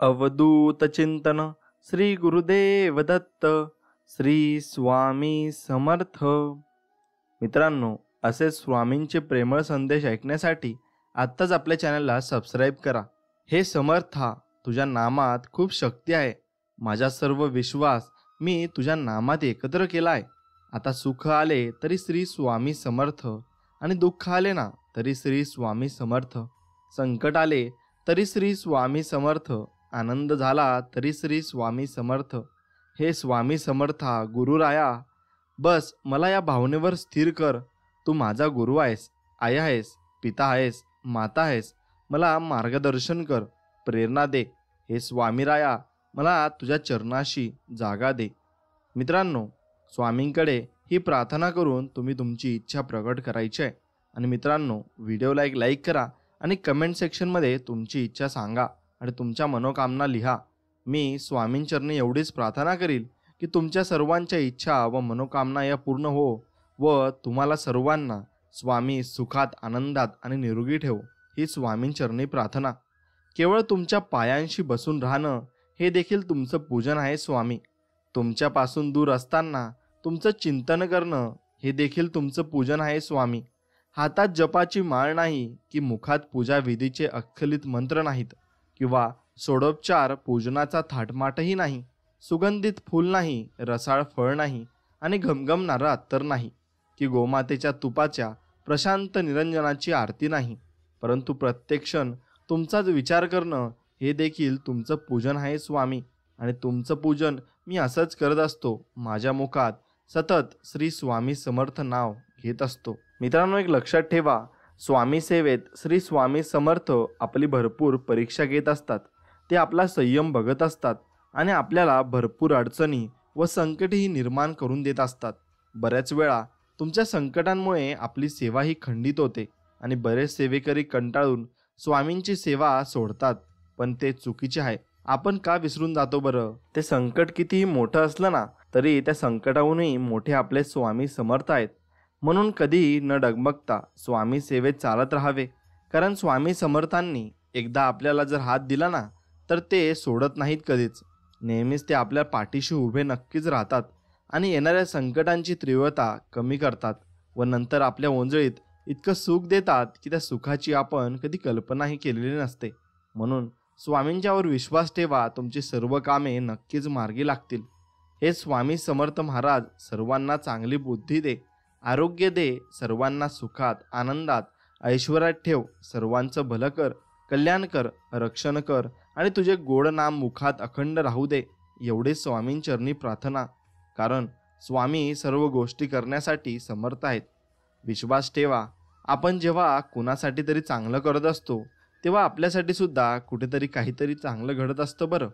अवधूत चिंतन श्री गुरुदेव दत्त श्री स्वामी समर्थ। मित्रांनो, असे स्वामींचे प्रेमळ संदेश ऐकण्यासाठी आत्ताच आपल्या चॅनलला सबस्क्राईब करा। हे समर्था, तुझ्या नामात खूप शक्ती आहे। माझा सर्व विश्वास मी तुझ्या नामात एकत्र केला आहे। आता सुख आले तरी श्री स्वामी समर्थ, आणि दुःख आले ना तरी श्री स्वामी समर्थ। संकट आले तरी श्री स्वामी समर्थ, आनंद झाला तरी श्री स्वामी समर्थ। हे स्वामी समर्था गुरुराया, बस मला या भावनेवर स्थिर कर। तू माझा गुरु आहेस, आई आहेस, पिता आहेस, माता आहेस। मला मार्गदर्शन कर, प्रेरणा दे। हे स्वामीराया, मला तुझ्या चरणाशी जागा दे। मित्रांनो, स्वामींकडे ही प्रार्थना करून तुम्ही तुमची इच्छा प्रकट करायची आहे। आणि मित्रांनो, व्हिडिओला एक लाईक करा आणि कमेंट सेक्शनमध्ये तुमची इच्छा सांगा आणि तुमच्या मनोकामना लिहा। मी स्वामींचरणी एवढीच प्रार्थना करील की तुमच्या सर्वांच्या इच्छा व मनोकामना या पूर्ण हो, व तुम्हाला सर्वांना स्वामी सुखात, आनंदात आणि निरोगी ठेव। ही स्वामींचरणी प्रार्थना। केवळ तुमच्या पायांशी बसून राहणं हे देखील तुमचं पूजन आहे स्वामी। तुमच्यापासून दूर असताना तुमचं चिंतन करणं हे देखील तुमचं पूजन आहे स्वामी। हातात जपाची माळ नाही की मुखात पूजा विधीचे अखलित मंत्र नाहीत, किंवा षोडोपचार पूजनाचा थाटमाटही नाही। सुगंधित फूल नाही, रसाळ फळ नाही, आणि घमघमणारं अत्तर नाही, की गोमातेच्या तुपाच्या प्रशांत निरंजनाची आरती नाही। परंतु प्रत्येक क्षण तुमचाच विचार करणं हे देखील तुमचं पूजन आहे स्वामी। आणि तुमचं पूजन मी असंच करत असतो, माझ्या मुखात सतत श्री स्वामी समर्थ नाव घेत असतो। मित्रांनो, एक लक्षात ठेवा, स्वामी सेवेत श्री स्वामी समर्थ आपली भरपूर परीक्षा घेत असतात। ते आपला संयम बघत असतात आणि आपल्याला भरपूर अडचणी व संकटही निर्माण करून देत असतात। बऱ्याच वेळा तुमच्या संकटांमुळे आपली सेवा ही खंडित होते आणि बरेच सेवेकरी कंटाळून स्वामींची सेवा सोडतात, पण ते चुकीचे आहे। आपण का विसरून जातो बरं? ते संकट कितीही मोठं असलं ना तरी त्या संकटाहूनही मोठे आपले स्वामी समर्थ आहेत। म्हणून कधीही न डगमगता स्वामी सेवेत चालत राहावे, कारण स्वामी समर्थांनी एकदा आपल्याला जर हात दिला ना तर ते सोडत नाहीत कधीच। नेहमीच ते आपल्या पाठीशी उभे नक्कीच राहतात आणि येणाऱ्या संकटांची तीव्रता कमी करतात, व नंतर आपल्या ओंजळीत इतकं सुख देतात की त्या सुखाची आपण कधी कल्पनाही केलेली नसते। म्हणून स्वामींच्यावर विश्वास ठेवा, तुमची सर्व कामे नक्कीच मार्गी लागतील। हे स्वामी समर्थ महाराज सर्वांना चांगली बुद्धी दे, आरोग्य दे, सर्वांना सुखात, आनंदात, ऐश्वर्यात ठेव, सर्वांचं भलं कर, कल्याण कर, रक्षण कर, आणि तुझे गोड नाम मुखात अखंड राहू दे। एवढेच स्वामींचरणी प्रार्थना, कारण स्वामी सर्व गोष्टी करण्यासाठी समर्थ आहेत। विश्वास ठेवा, आपण जेव्हा कुणासाठी तरी चांगलं करत असतो तेव्हा आपल्यासाठी सुद्धा कुठेतरी काहीतरी चांगलं घडत असतं बरं।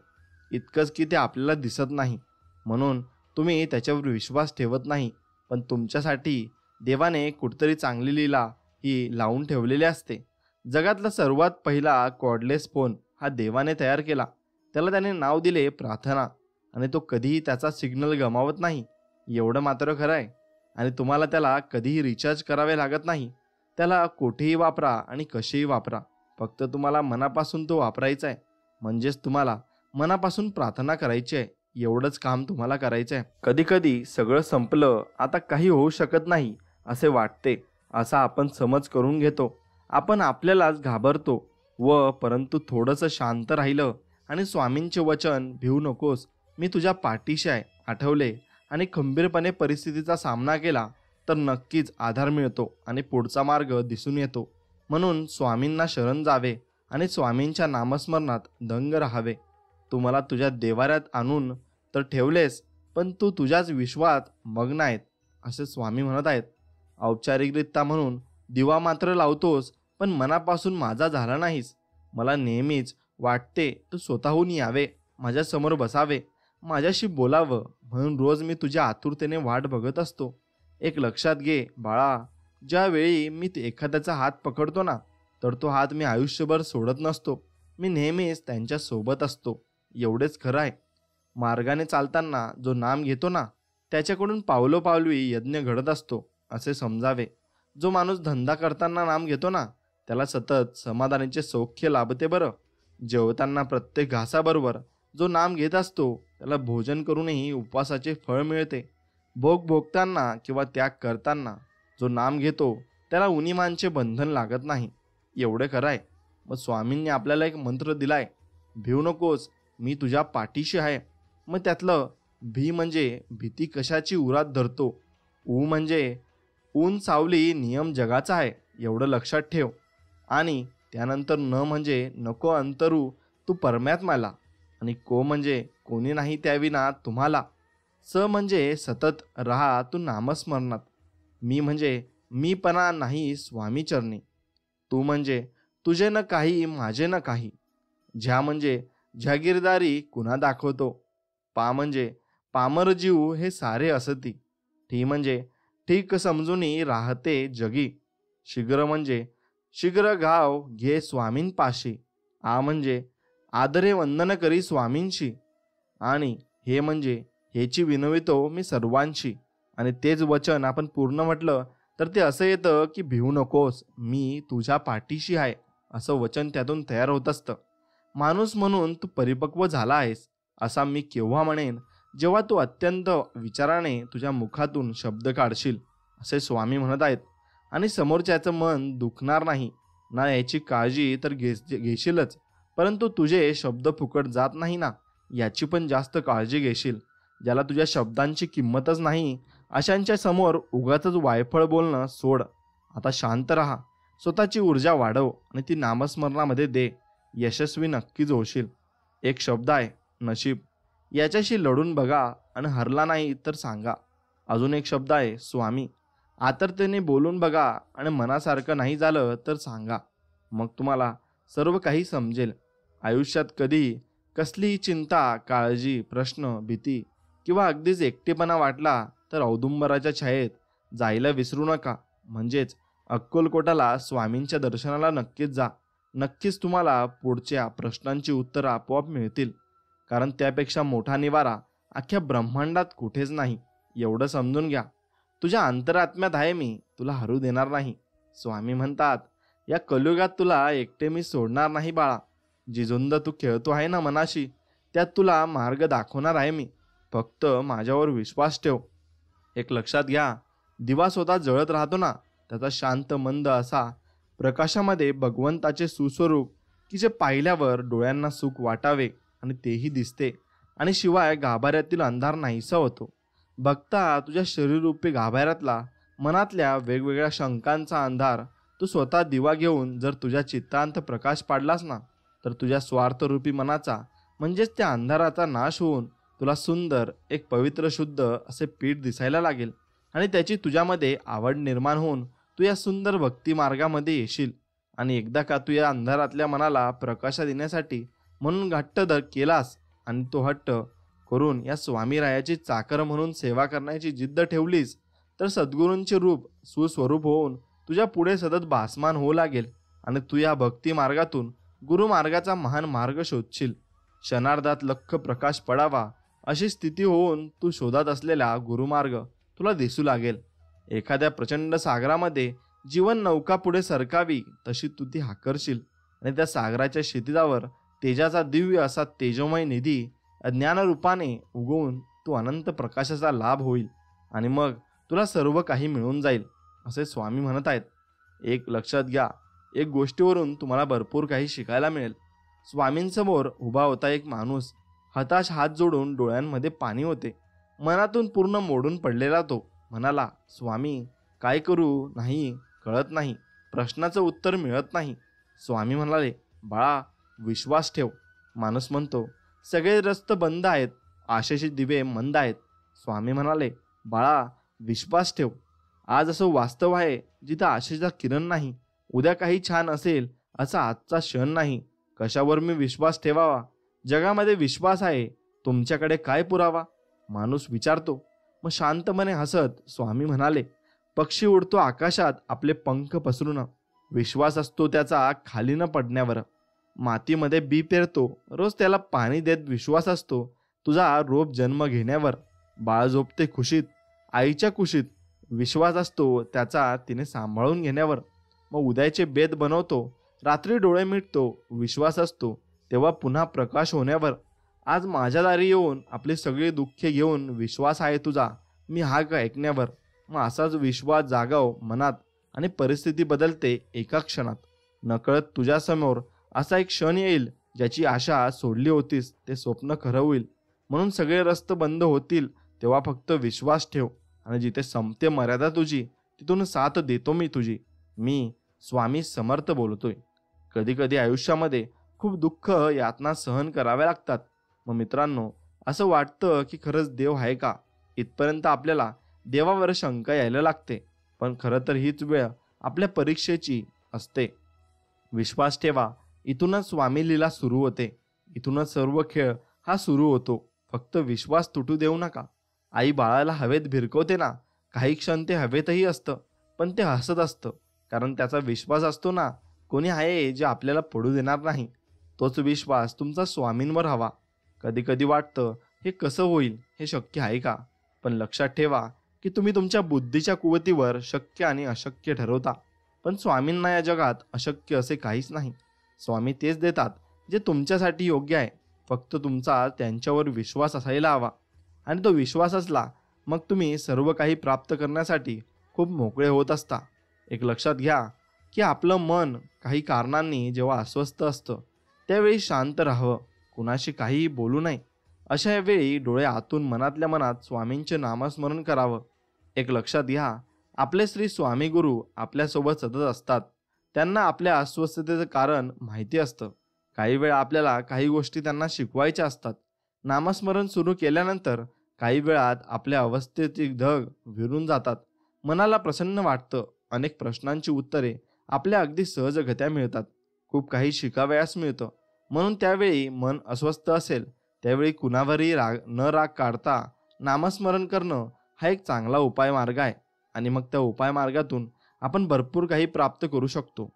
इतकंच की ते आपल्याला दिसत नाही, म्हणून तुम्ही त्याच्यावर विश्वास ठेवत नाही, पण तुमच्यासाठी देवाने कुठेतरी चांगली लीला ही लावून ठेवलेली असते। जगातला सर्वात पहिला कॉर्डलेस फोन हा देवाने तयार केला। त्याला त्याने नाव दिले प्रार्थना, आणि तो कधीही त्याचा सिग्नल गमावत नाही, एवढं मात्र खरं आहे। आणि तुम्हाला त्याला कधीही रिचार्ज करावे लागत नाही। त्याला कुठेही वापरा आणि कसेही वापरा, फक्त तुम्हाला मनापासून तो वापरायचा आहे। म्हणजेच तुम्हाला मनापासून प्रार्थना करायची आहे, एवढंच काम तुम्हाला करायचं आहे। कधी कधी सगळं संपलं, आता काही होऊ शकत नाही असे वाटते, असा आपण समज करून घेतो। आपण आपल्यालाच घाबरतो, व परंतु थोडंसं शांत राहिलं आणि स्वामींचे वचन भिवू नकोस, मी तुझ्या पाठीशी आहे आठवले आणि खंबीरपणे परिस्थितीचा सामना केला तर नक्कीच आधार मिळतो आणि पुढचा मार्ग दिसून येतो। म्हणून स्वामींना शरण जावे आणि स्वामींच्या नामस्मरणात दंग राहावे। तू मला तुझ्या देवाऱ्यात आणून तर ठेवलेस, पण तू तुझ्याच विश्वात मग्न आहेत, असे स्वामी म्हणत आहेत। औपचारिकरित्या म्हणून दिवा मात्र लावतोस, पण मनापासून माझा झाला नाहीस। मला नेहमीच वाटते तू स्वतःहून यावे, माझ्यासमोर बसावे, माझ्याशी बोलावं, म्हणून रोज मी तुझ्या आतुरतेने वाट बघत असतो। एक लक्षात घे बाळा, ज्यावेळी मी एखाद्याचा हात पकडतो ना तर तो हात मी आयुष्यभर सोडत नसतो, मी नेहमीच त्यांच्या सोबत असतो। एवढेच खरं आहे। मार्गाने चालताना जो नाम घेतो ना त्याच्याकडून पावलोपावली यज्ञ घडत असतो असे समजावे। जो माणूस धंदा करताना नाम घेतो ना त्याला सतत समाधानाचे सौख्य लाभते बरं। जेवताना प्रत्येक घासाबरोबर जो नाम घेत असतो त्याला भोजन करूनही उपवासाचे फळ मिळते. भोग भोगताना किंवा त्याग करताना जो नाम घेतो त्याला उनिमांचे बंधन लागत नाही. एवढे खरं आहे. मग स्वामींनी आपल्याला एक मंत्र दिलाय, भिवू नकोस, मी तुझ्या पाठीशी आहे. मग त्यातलं भी म्हणजे भीती कशाची उरात धरतो, ऊ म्हणजे ऊन सावली नियम जगाचा आहे एवढं लक्षात ठेव. आणि त्यानंतर न म्हणजे नको अंतरू तू परमात्म्याला. आणि को म्हणजे कोणी नाही त्याविना तुम्हाला. स म्हणजे सतत राहा तू नामस्मरणात. मी म्हणजे मीपणा नाही स्वामी चरणी. तू म्हणजे तुझे न काही माझे न काही. ज्या म्हणजे जहागीरदारी कुणा दाखवतो. पा म्हणजे पामर जीव हे सारे असती. ठी म्हणजे ठीक समजूनी राहते जगी. शीघ्र म्हणजे शीघ्र घाव घे स्वामींपाशी. आ म्हणजे आदरे वंदन करी स्वामींशी. आणि हे म्हणजे हेची विनवितो मी सर्वांशी. आणि तेच वचन आपण पूर्ण म्हटलं तर ते असं येतं की भिवू नकोस, मी तुझ्या पाठीशी आहे, असं वचन त्यातून तयार होत असतं. माणूस म्हणून तू परिपक्व झाला आहेस असा मी केव्हा म्हणेन जेव्हा तू अत्यंत विचाराने तुझ्या मुखातून शब्द काढशील, असे स्वामी म्हणत आहेत. आणि समोरच्याचं मन दुखणार नाही ना याची काळजी तर घेशीलच, परंतु तुझे शब्द फुकट जात नाही ना याची पण जास्त काळजी घेशील. ज्याला तुझ्या शब्दांची किंमतच नाही अशांच्या समोर उगाचच वायफळ बोलणं सोड. आता शांत राहा, स्वतःची ऊर्जा वाढव आणि ती नामस्मरणामध्ये दे. यशस्वी नक्कीच होशील. एक शब्द आहे नशीब, याच्याशी लढून बघा आणि हरला नाही तर सांगा. अजून एक शब्द आहे स्वामी, आतरतेने बोलून बघा आणि मनासारखं नाही झालं तर सांगा. मग तुम्हाला सर्व काही समजेल. आयुष्यात कधी कसलीही चिंता, काळजी, प्रश्न, भीती किंवा अगदीच एकटेपणा वाटला तर औदुंबराच्या छायेत जायला विसरू नका. म्हणजेच अक्कलकोटाला स्वामींच्या दर्शनाला नक्कीच जा. नक्कीच तुम्हाला पुढच्या प्रश्नांची उत्तरं आपोआप मिळतील. कारण त्यापेक्षा मोठा निवारा अख्ख्या ब्रह्मांडात कुठेच नाही. एवढं समजून घ्या. तुझ्या अंतरात्म्यात आहे मी, तुला हरू देणार नाही. स्वामी म्हणतात, या कलियुगात तुला एकटे मी सोडणार नाही बाळा. जी झुंज तू खेळतो आहे ना मनाशी, त्यात तुला मार्ग दाखवणार आहे मी. फक्त माझ्यावर विश्वास ठेव. एक लक्षात घ्या, दिवा स्वतः जळत राहतो ना, त्याचा शांत मंद असा प्रकाशामध्ये भगवंताचे सुस्वरूप की जे पाहिल्यावर डोळ्यांना सुख वाटावे आणि तेही दिसते. आणि शिवाय गाभाऱ्यातील अंधार नाहीसा होतो. बघता तुझ्या शरीररूपी गाभाऱ्यातला मनातल्या वेगवेगळ्या शंकांचा अंधार तू स्वतः दिवा घेऊन जर तुझ्या चित्तांत प्रकाश पाडलास ना, तर तुझ्या स्वार्थरूपी मनाचा म्हणजेच त्या अंधाराचा नाश होऊन तुला सुंदर एक पवित्र शुद्ध असे पीठ दिसायला लागेल. आणि त्याची तुझ्यामध्ये आवड निर्माण होऊन तू या सुंदर भक्ती मार्गामध्ये येशील. आणि एकदा का तू या अंधारातल्या मनाला प्रकाश देण्यासाठी म्हणून घट्ट केलास आणि तो हट्ट करून या स्वामीरायाची चाकर म्हणून सेवा करण्याची जिद्द ठेवलीस, तर सद्गुरूंचे रूप सुस्वरूप होऊन तुझ्या पुढे सतत भासमान होऊ लागेल. आणि तू या भक्ती मार्गातून गुरुमार्गाचा महान मार्ग शोधशील. क्षणार्धात लख प्रकाश पडावा अशी स्थिती होऊन तू शोधात असलेला गुरुमार्ग तुला दिसू लागेल. एखाद्या प्रचंड सागरामध्ये जीवन नौका पुढे सरकावी तशी तू ती हाकरशील. आणि त्या सागराच्या क्षितिजावर तेजाचा दिव्य असा तेजोमय निधी ज्ञानरूपाने उगवून तू अनंत प्रकाशाचा लाभ होईल. आणि मग तुला सर्व काही मिळून जाईल, असे स्वामी म्हणत आहेत. एक लक्षात घ्या, एक गोष्टीवरून तुम्हाला भरपूर काही शिकायला मिळेल. स्वामींसमोर उभा होता एक माणूस. हताश हात जोडून डोळ्यांमध्ये पाणी होते. मनातून पूर्ण मोडून पडलेला तो म्हणाला, स्वामी काय करू नाही कळत नाही, प्रश्नाचं उत्तर मिळत नाही. स्वामी म्हणाले, बाळा विश्वास ठेव. माणूस म्हणतो, सगळे रस्ते बंद आहेत, आशेचे दिवे मंद आहेत. स्वामी म्हणाले, बाळा विश्वास ठेव. आज असं वास्तव आहे जिथं आशेचा किरण नाही. उद्या काही छान असेल असा आजचा क्षण नाही. कशावर मी विश्वास ठेवावा? जगामध्ये विश्वास आहे, तुमच्याकडे काय पुरावा? माणूस विचारतो. मग शांतपणे हसत स्वामी म्हणाले, पक्षी उडतो आकाशात आपले पंख पसरून. विश्वास असतो त्याचा खाली न पडण्यावर. मातीमध्ये बी पेरतो, रोज त्याला पाणी देत विश्वास असतो तुझा रोप जन्म घेण्यावर. बाळ झोपते खुशीत, आईच्या कुशीत. विश्वास असतो त्याचा तिने सांभाळून घेण्यावर. मग उद्याचे बेत बनवतो, रात्री डोळे मिटतो. विश्वास असतो तेव्हा पुन्हा प्रकाश होण्यावर आज माझ्या दारी येऊन आपली सगळी दुःखे घेऊन विश्वास आहे तुझा मी हाक ऐकण्यावर, मग असाच विश्वास जागाव मनात आणि परिस्थिती बदलते एका क्षणात. नकळत तुझ्यासमोर असा एक क्षण येईल ज्याची आशा सोडली होतीस ते स्वप्न खरं होईल. म्हणून सगळे रस्ते बंद होतील तेव्हा फक्त विश्वास ठेव, आणि जिथे संपते मर्यादा तुझी तिथून साथ देतो मी तुझी. मी स्वामी समर्थ बोलतोय. कधी कधी आयुष्यामध्ये खूप दुःख यातना सहन कराव्या लागतात. मग मित्रांनो, असं वाटतं की खरंच देव आहे का, इथपर्यंत आपल्याला देवावर शंका यायला लागते. पण खरं तर हीच वेळ आपल्या परीक्षेची असते. विश्वास ठेवा, इथूनच स्वामी लीला सुरू होते. इथूनच सर्व खेळ हा सुरू होतो. फक्त विश्वास तुटू देऊ नका. आई बाळाला हवेत भिरकवते ना, काही क्षण ते हवेतही असतं, पण ते हसत असतं, कारण त्याचा विश्वास असतो ना, कोणी आहे जे आपल्याला पडू देणार नाही. तोच विश्वास तुमचा स्वामींवर हवा. कधी कधी वाटतं हे कसं होईल, हे शक्य आहे का, पण लक्षात ठेवा की तुम्ही तुमच्या बुद्धीच्या कुवतीवर शक्य आणि अशक्य ठरवता. पण स्वामींना या जगात अशक्य असे काहीच नाही. स्वामी तेच देतात जे तुमच्यासाठी योग्य आहे. फक्त तुमचा त्यांच्यावर विश्वास असायला हवा, आणि तो विश्वास असला मग तुम्ही सर्व काही प्राप्त करण्यासाठी खूप मोकळे होत असता. एक लक्षात घ्या की आपलं मन काही कारणांनी जेव्हा अस्वस्थ असतं त्यावेळी शांत राहावं, कुणाशी काहीही बोलू नये. अशा वेळी डोळे आतून मनातल्या मनात स्वामींचे नामस्मरण करावं. एक लक्षात घ्या, आपले श्री स्वामी गुरु आपल्यासोबत सतत असतात. त्यांना आपल्या अस्वस्थतेचं कारण माहिती असतं. काही वेळा आपल्याला काही गोष्टी त्यांना शिकवायच्या असतात. नामस्मरण सुरू केल्यानंतर काही वेळात आपल्या अवस्थेची धग विरून जातात. मनाला प्रसन्न वाटतं. अनेक प्रश्नांची उत्तरे आपल्या अगदी सहजगत्या मिळतात. खूप काही शिकावयास मिळतं. म्हणून त्यावेळी मन अस्वस्थ असेल त्यावेळी कुणावरही न राग काढता नामस्मरण करणं हा एक चांगला उपाय मार्ग आहे. आणि मग त्या उपाय मार्गातून आपण भरपूर काही प्राप्त करू शकतो.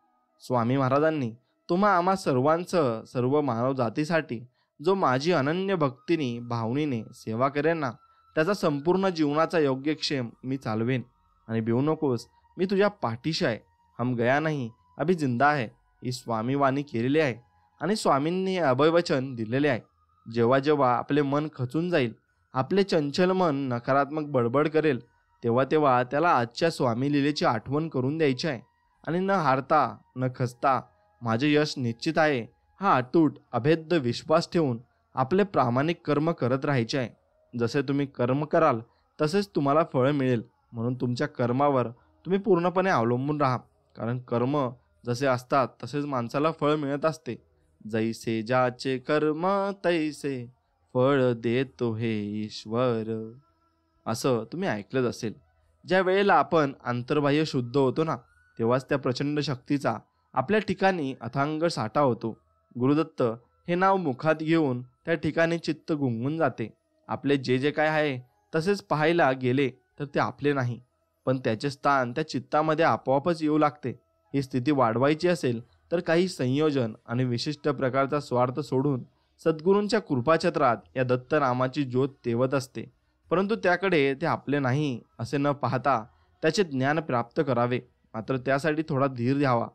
स्वामी महाराजांनी तुम्हा आम्हा सर्वांचं, सर्व मानव जातीसाठी जो माझी अनन्य भक्तीने भावनेने सेवा करेन ना, त्याचा संपूर्ण जीवनाचा योग्य क्षेम मी चालवेन. आणि भिवू नकोस, मी तुझ्या पाठीशी आहे. हम गया नहीं अभी जिंदा है, ही स्वामी वाणी केलेली आहे. आणि स्वामींनी अभयवचन दिलेले आहे. जेव्हा जेव्हा आपले मन खचून जाईल, आपले चंचल मन नकारात्मक बडबड करेल, तेव्हा तेव्हा त्याला आजच्या स्वामी लीलेची आठवण करून द्यायची आहे. आणि न हारता न खचता माझे यश निश्चित आहे हा अतूट अभेद्य विश्वास ठेवून आपले प्रामाणिक कर्म करत राहायचे आहे. जसे तुम्ही कर्म कराल तसेच तुम्हाला फळ मिळेल. म्हणून तुमच्या कर्मावर तुम्ही पूर्णपणे अवलंबून राहा, कारण कर्म जसे असतात तसेच माणसाला फळ मिळत असते. जैसे ज्याचे कर्म तैसे फळ देतो हे ईश्वर, असं तुम्ही ऐकलंच असेल. ज्या वेळेला आपण अंतर्बाह्य शुद्ध होतो ना, तेव्हाच त्या प्रचंड शक्तीचा आपल्या ठिकाणी अथांग साठा होतो. गुरुदत्त हे नाव मुखात घेऊन त्या ठिकाणी चित्त गुंगून जाते. आपले जे जे काय आहे तसेच पाहायला गेले तर ते आपले नाही, पण त्याचे स्थान त्या चित्तामध्ये आपोआपच येऊ लागते. ही स्थिती वाढवायची असेल तर काही संयोजन आणि विशिष्ट प्रकारचा स्वार्थ सोडून सद्गुरूंच्या कृपाछत्रात या दत्त नामाची ज्योत तेवत असते. परंतु त्याकडे ते आपले नाही असे न पाहता त्याचे ज्ञान प्राप्त करावे. मात्र त्यासाठी थोडा धीर द्यावा.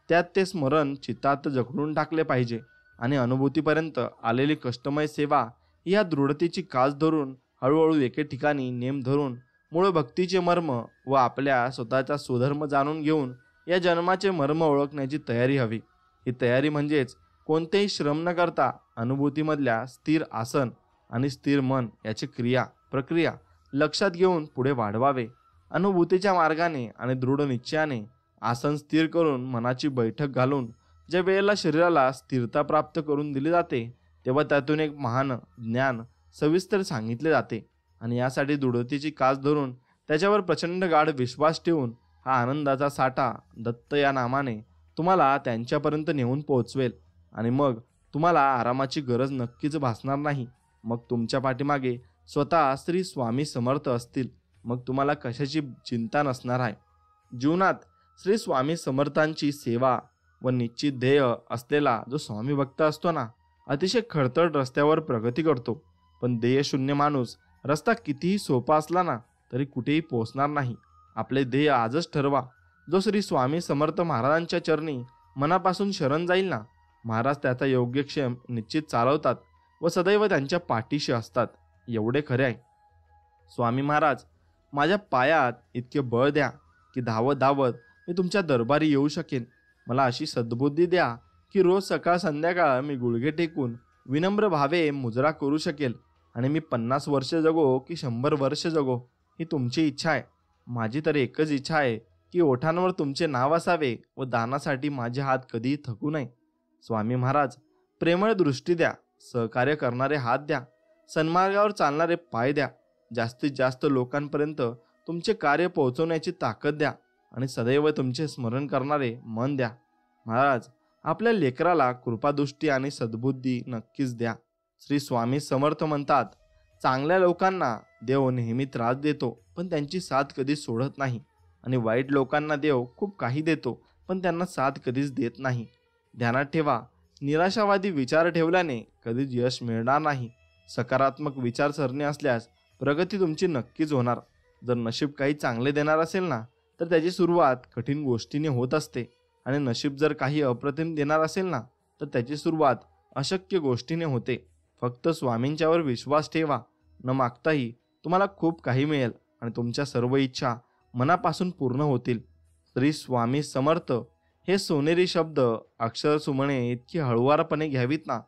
त्यात ते स्मरण चित्तात जखडून टाकले पाहिजे. आणि अनुभूतीपर्यंत आलेली कष्टमय सेवा या दृढतेची कास धरून हळूहळू एके ठिकाणी नेम धरून मूळ भक्तीचे मर्म व आपल्या स्वतःचा स्वधर्म जाणून घेऊन या जन्माचे मर्म ओळखण्याची तयारी हवी. ही तयारी म्हणजेच कोणतेही श्रम न करता अनुभूतीमधल्या स्थिर आसन आणि स्थिर मन याची प्रक्रिया लक्षात घेऊन पुढे वाढवावे. अनुभूतीच्या मार्गाने आणि दृढ निश्चयाने आसन स्थिर करून मनाची बैठक घालून ज्या वेळेला शरीराला स्थिरता प्राप्त करून दिली जाते तेव्हा त्यातून एक महान ज्ञान सविस्तर सांगितले जाते. आणि यासाठी दृढतेची कास धरून त्याच्यावर प्रचंड गाढ विश्वास ठेवून हा आनंदाचा साठा दत्त या नामाने तुम्हाला त्यांच्यापर्यंत नेऊन पोहोचवेल. आणि मग तुम्हाला आरामाची गरज नक्कीच भासणार नाही. मग तुमच्या पाठीमागे स्वतः श्री स्वामी समर्थ असतील. मग तुम्हाला कशाची चिंता नसणार आहे. जीवनात श्री स्वामी समर्थांची सेवा व निश्चित ध्येय असलेला जो स्वामी भक्त असतो ना, अतिशय खडतड रस्त्यावर प्रगती करतो. पण ध्येयशून्य माणूस रस्ता कितीही सोपा असला ना तरी कुठेही पोहोचणार नाही. आपले ध्येय आजच ठरवा. जो श्री स्वामी समर्थ महाराजांच्या चरणी मनापासून शरण जाईल ना, महाराज त्याचा योग्यक्षेम निश्चित चालवतात व सदैव त्यांच्या पाठीशी असतात, एवढे खरे आहे. स्वामी महाराज, माझ्या पायात इतके बळ द्या की धावत धावत मी तुमच्या दरबारी येऊ शकेन. मला अशी सद्बुद्धी द्या की रोज सकाळ संध्याकाळ मी गुडघे टेकून विनम्र भावे मुजरा करू शकेल. आणि मी 50 वर्ष जगो की 100 वर्ष जगो, ही तुमची इच्छा आहे. माझी तर एकच इच्छा आहे की ओठांवर तुमचे नाव असावे व दानासाठी माझे हात कधीही थकू नये. स्वामी महाराज, प्रेमळ दृष्टी द्या, सहकार्य करणारे हात द्या, सन्मार्गावर चालणारे पाय द्या, जास्तीत जास्त लोकांपर्यंत तुमचे कार्य पोहोचवण्याची ताकद द्या आणि सदैव तुमचे स्मरण करणारे मन द्या. महाराज, आपल्या लेकराला कृपादृष्टी आणि सद्बुद्धी नक्कीच द्या. श्री स्वामी समर्थ म्हणतात, चांगल्या लोकांना देव नेहमी त्रास देतो पण त्यांची साथ कधीच सोडत नाही, आणि वाईट लोकांना देव खूप काही देतो पण त्यांना साथ कधीच देत नाही. ध्यानात ठेवा, निराशावादी विचार ठेवल्याने कधीच यश मिळणार नाही. सकारात्मक विचारसरणी असल्यास प्रगती तुमची नक्कीच होणार. जर नशीब काही चांगले देणार असेल ना, तर त्याची सुरुवात कठीण गोष्टीने होत असते, आणि नशीब जर काही अप्रतिम देणार असेल ना, तर त्याची सुरुवात अशक्य गोष्टीने होते. फक्त स्वामींच्यावर विश्वास ठेवा. न मागताही तुम्हाला खूप काही मिळेल आणि तुमच्या सर्व इच्छा मनापासून पूर्ण होतील. श्री स्वामी समर्थ हे सोनेरी शब्द अक्षर सुमने इतकी हळुवारपणे घ्यावीत ना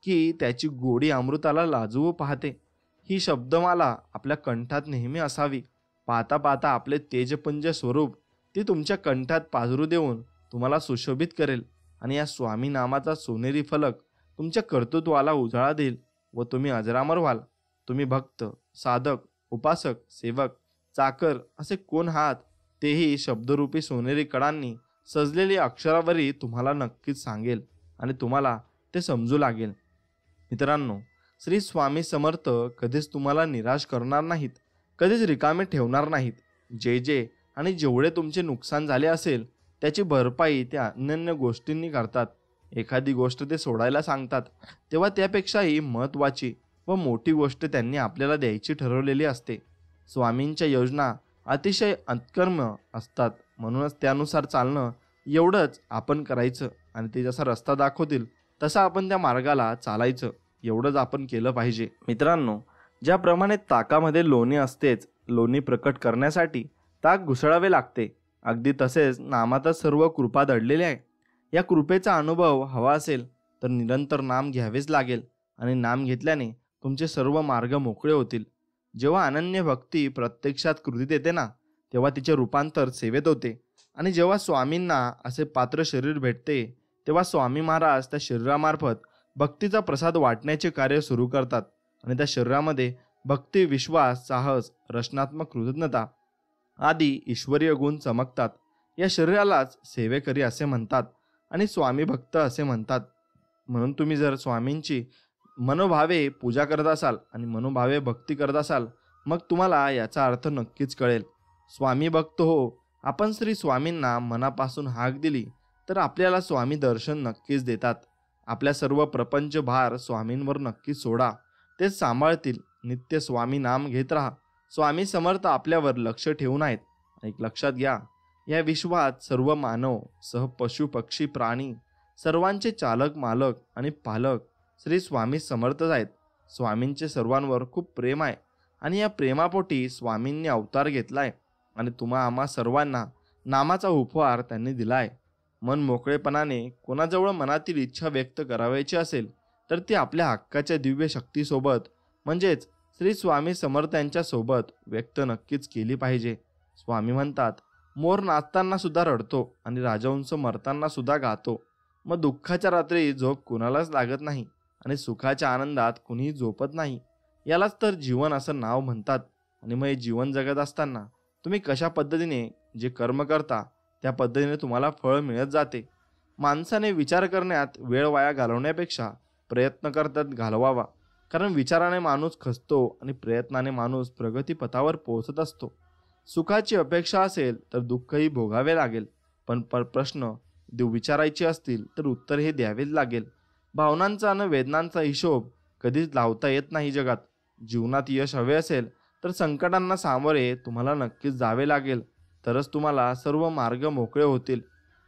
की त्याची गोडी अमृताला लाजवू पाहते. ही शब्दमाला आपल्या कंठात नेहमी असावी. पाहता पाहता आपले तेजपुंज स्वरूप ती तुमच्या कंठात पाझरू देऊन तुम्हाला सुशोभित करेल, आणि या स्वामी नामाचा सोनेरी फलक तुमच्या कर्तृत्वाला उजाळा देईल व तुम्ही अजरामर व्हाल. तुम्ही भक्त, साधक, उपासक, सेवक, चाकर असे कोण आहात, तेही शब्दरूपी सोनेरी कडांनी सजलेली अक्षरावरी तुम्हाला नक्कीच सांगेल आणि तुम्हाला ते समजू लागेल. मित्रांनो, श्री स्वामी समर्थ कधीच तुम्हाला निराश करणार नाहीत, कधीच रिकामे ठेवणार नाहीत. जे जे आणि जेवढे तुमचे नुकसान झाले असेल त्याची भरपाई त्या अनन्य गोष्टींनी करतात. एखादी गोष्ट ते सोडायला सांगतात तेव्हा त्यापेक्षाही महत्त्वाची व मोठी गोष्ट त्यांनी आपल्याला द्यायची ठरवलेली असते. स्वामींच्या योजना अतिशय अंतकर्म असतात, म्हणूनच त्यानुसार चालणं एवढंच आपण करायचं आणि ते जसा रस्ता दाखवतील तसा आपण त्या मार्गाला चालायचं, एवढंच आपण केलं पाहिजे. मित्रांनो, ज्याप्रमाणे ताकामध्ये लोणी असतेच, लोणी प्रकट करण्यासाठी ताक घुसळावे लागते, अगदी तसेच नामातच सर्व कृपा दडलेली आहे. या कृपेचा अनुभव हवा असेल तर निरंतर नाम घ्यावेच लागेल, आणि नाम घेतल्याने तुमचे सर्व मार्ग मोकळे होतील. जेव्हा अनन्य भक्ती प्रत्यक्षात कृतीत येते ना, तेव्हा तिचे रूपांतर सेवेत होते. आणि जेव्हा स्वामींना असे पात्र शरीर भेटते, तेव्हा स्वामी महाराज त्या शरीरामार्फत भक्तीचा प्रसाद वाटण्याचे कार्य सुरू करतात, आणि त्या शरीरामध्ये भक्ती, विश्वास, साहस, रचनात्मक कृतज्ञता आदी ईश्वरीय गुण चमकतात. या शरीरालाच सेवेकरी असे म्हणतात आणि स्वामी भक्त असे म्हणतात. म्हणून तुम्ही जर स्वामींची मनोभावे पूजा करत असाल आणि मनोभावे भक्ती करत असाल, मग तुम्हाला याचा अर्थ नक्कीच कळेल. स्वामी भक्त हो, आपण श्री स्वामींना मनापासून हाक दिली तर आपल्याला स्वामी दर्शन नक्कीच देतात. आपल्या सर्व प्रपंच भार स्वामींवर नक्कीच सोडा, तेच सांभाळतील. नित्य स्वामी नाम घेत राहा. स्वामी समर्थ आपल्यावर लक्ष ठेवून आहेत. एक लक्षात घ्या, या विश्वात सर्व मानव सह पशु पक्षी प्राणी सर्वांचे चालक, मालक आणि पालक श्री स्वामी समर्थच आहेत. स्वामींचे सर्वांवर खूप प्रेम आहे, आणि या प्रेमापोटी स्वामींनी अवतार घेतलाय आणि आम्हा सर्वांना नामाचा उपहार त्यांनी दिलाय. मन मोकळेपणाने कोणाजवळ मनातील इच्छा व्यक्त करावयाची असेल तर ती आपल्या हक्काच्या दिव्य शक्तीसोबत म्हणजेच श्री स्वामी समर्थांच्या सोबत व्यक्त नक्कीच केली पाहिजे. स्वामी म्हणतात, मोर नाचताना सुद्धा रडतो आणि राजहंस मरताना सुद्धा गातो. मग दुःखाच्या रात्री झोप कुणालाच लागत नाही आणि सुखाच्या आनंदात कुणीही झोपत नाही. यालाच तर जीवन असं नाव म्हणतात. आणि मग हे जीवन जगत असताना तुम्ही कशा पद्धतीने जे कर्म करता त्या पद्धतीने तुम्हाला फळ मिळत जाते. माणसाने विचार करण्यात वेळ वाया घालवण्यापेक्षा प्रयत्न करतात घालवावा, कारण विचाराने माणूस खचतो आणि प्रयत्नाने माणूस प्रगतीपथावर पोहोचत असतो. सुखाची अपेक्षा असेल तर दुःखही भोगावे लागेल, पण प्रश्न विचारायचे असतील तर उत्तर हे द्यावेच लागेल. भावनांचा आणि वेदनांचा हिशोब कधीच लावता येत नाही जगात. जीवनात यश हवे असेल तर संकटांना सामोरे तुम्हाला नक्कीच जावे लागेल, तरच तुम्हाला सर्व मार्ग मोकळे होतील.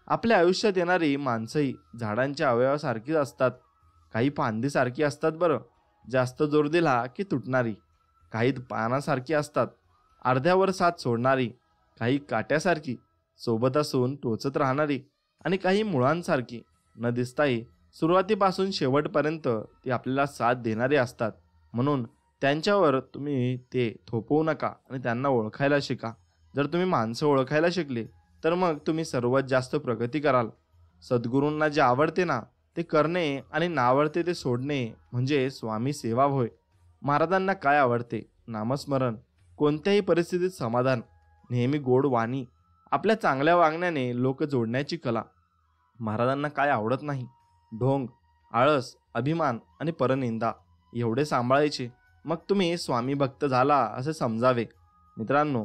आपल्या आयुष्यात येणारी माणसंही झाडांच्या अवयवासारखीच असतात. काही फांदीसारखी असतात बरं, जास्त जोर दिला की तुटणारी. काही पानासारखी असतात, अर्ध्यावर साथ सोडणारी. काही काट्यासारखी, सोबत असून टोचत राहणारी. आणि काही मुळांसारखी, न दिसताही सुरुवातीपासून शेवटपर्यंत ती आपल्याला साथ देणारी असतात. म्हणून त्यांच्यावर तुम्ही ते थोपवू नका आणि त्यांना ओळखायला शिका. जर तुम्ही माणसं ओळखायला शिकले तर मग तुम्ही सर्वात जास्त प्रगती कराल. सद्गुरूंना जे आवडते ना ते करणे आणि नावडते ते सोडणे म्हणजे स्वामी सेवा होय. महाराजांना काय आवडते? नामस्मरण, कोणत्याही परिस्थितीत समाधान, नेहमी गोड वाणी, आपल्या चांगल्या वागण्याने लोक जोडण्याची कला. महाराजांना काय आवडत नाही? ढोंग, आळस, अभिमान आणि परनिंदा एवढे सांभाळायचे. मग तुम्ही स्वामी भक्त झाला असे समजावे. मित्रांनो,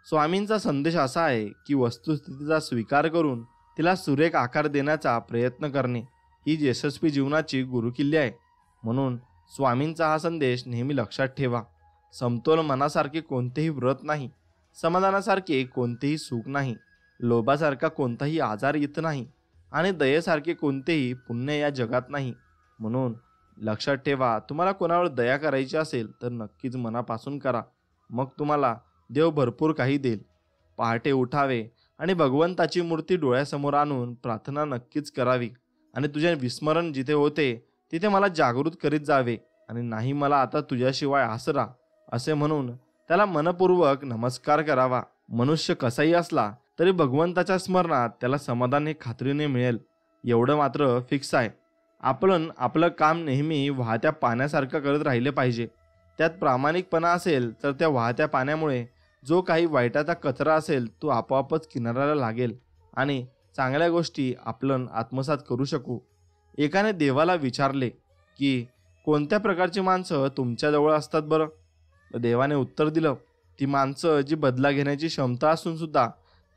स्वामींचा संदेश असा आहे की वस्तुस्थितीचा स्वीकार करून तिला सुरेख आकार देण्याचा प्रयत्न करणे ही यशस्वी जीवनाची गुरुकिल्ली आहे. म्हणून स्वामींचा हा संदेश नेहमी लक्षात ठेवा. समतोल मनासारखे कोणतेही व्रत नाही, समाधानासारखे कोणतेही सुख नाही, लोभासारखा कोणताही आजार येत नाही आणि दयेसारखे कोणतेही पुण्य या जगात नाही. म्हणून लक्षात ठेवा, तुम्हाला कोणावर दया करायची असेल तर नक्कीच मनापासून करा. मग तुम्हाला देव भरपूर काही देईल. पहाटे उठावे आणि भगवंताची मूर्ती डोळ्यासमोर आणून प्रार्थना नक्कीच करावी. आणि तुझे विस्मरण जिथे होते तिथे मला जागृत करीत जावे. आणि नाही मला आता तुझ्याशिवाय आसरा असे म्हणून त्याला मनपूर्वक नमस्कार करावा. मनुष्य कसाही असला तरी भगवंताच्या स्मरणात त्याला समाधान हे खात्रीने मिळेल. एवढं मात्र फिक्स आहे, आपण आपलं काम नेहमी वाहत्या पाण्यासारखं करत राहिले पाहिजे. त्यात प्रामाणिकपणा असेल तर त्या वाहत्या पाण्यामुळे जो काही वाईटाचा कचरा असेल तो आपोआपच किनाऱ्याला लागेल आणि चांगल्या गोष्टी आपण आत्मसात करू शकू. एकाने देवाला विचारले की कोणत्या प्रकारची माणसं तुमच्याजवळ असतात बरं? देवाने उत्तर दिलं, ती माणसं जी बदला घेण्याची क्षमता असून सुद्धा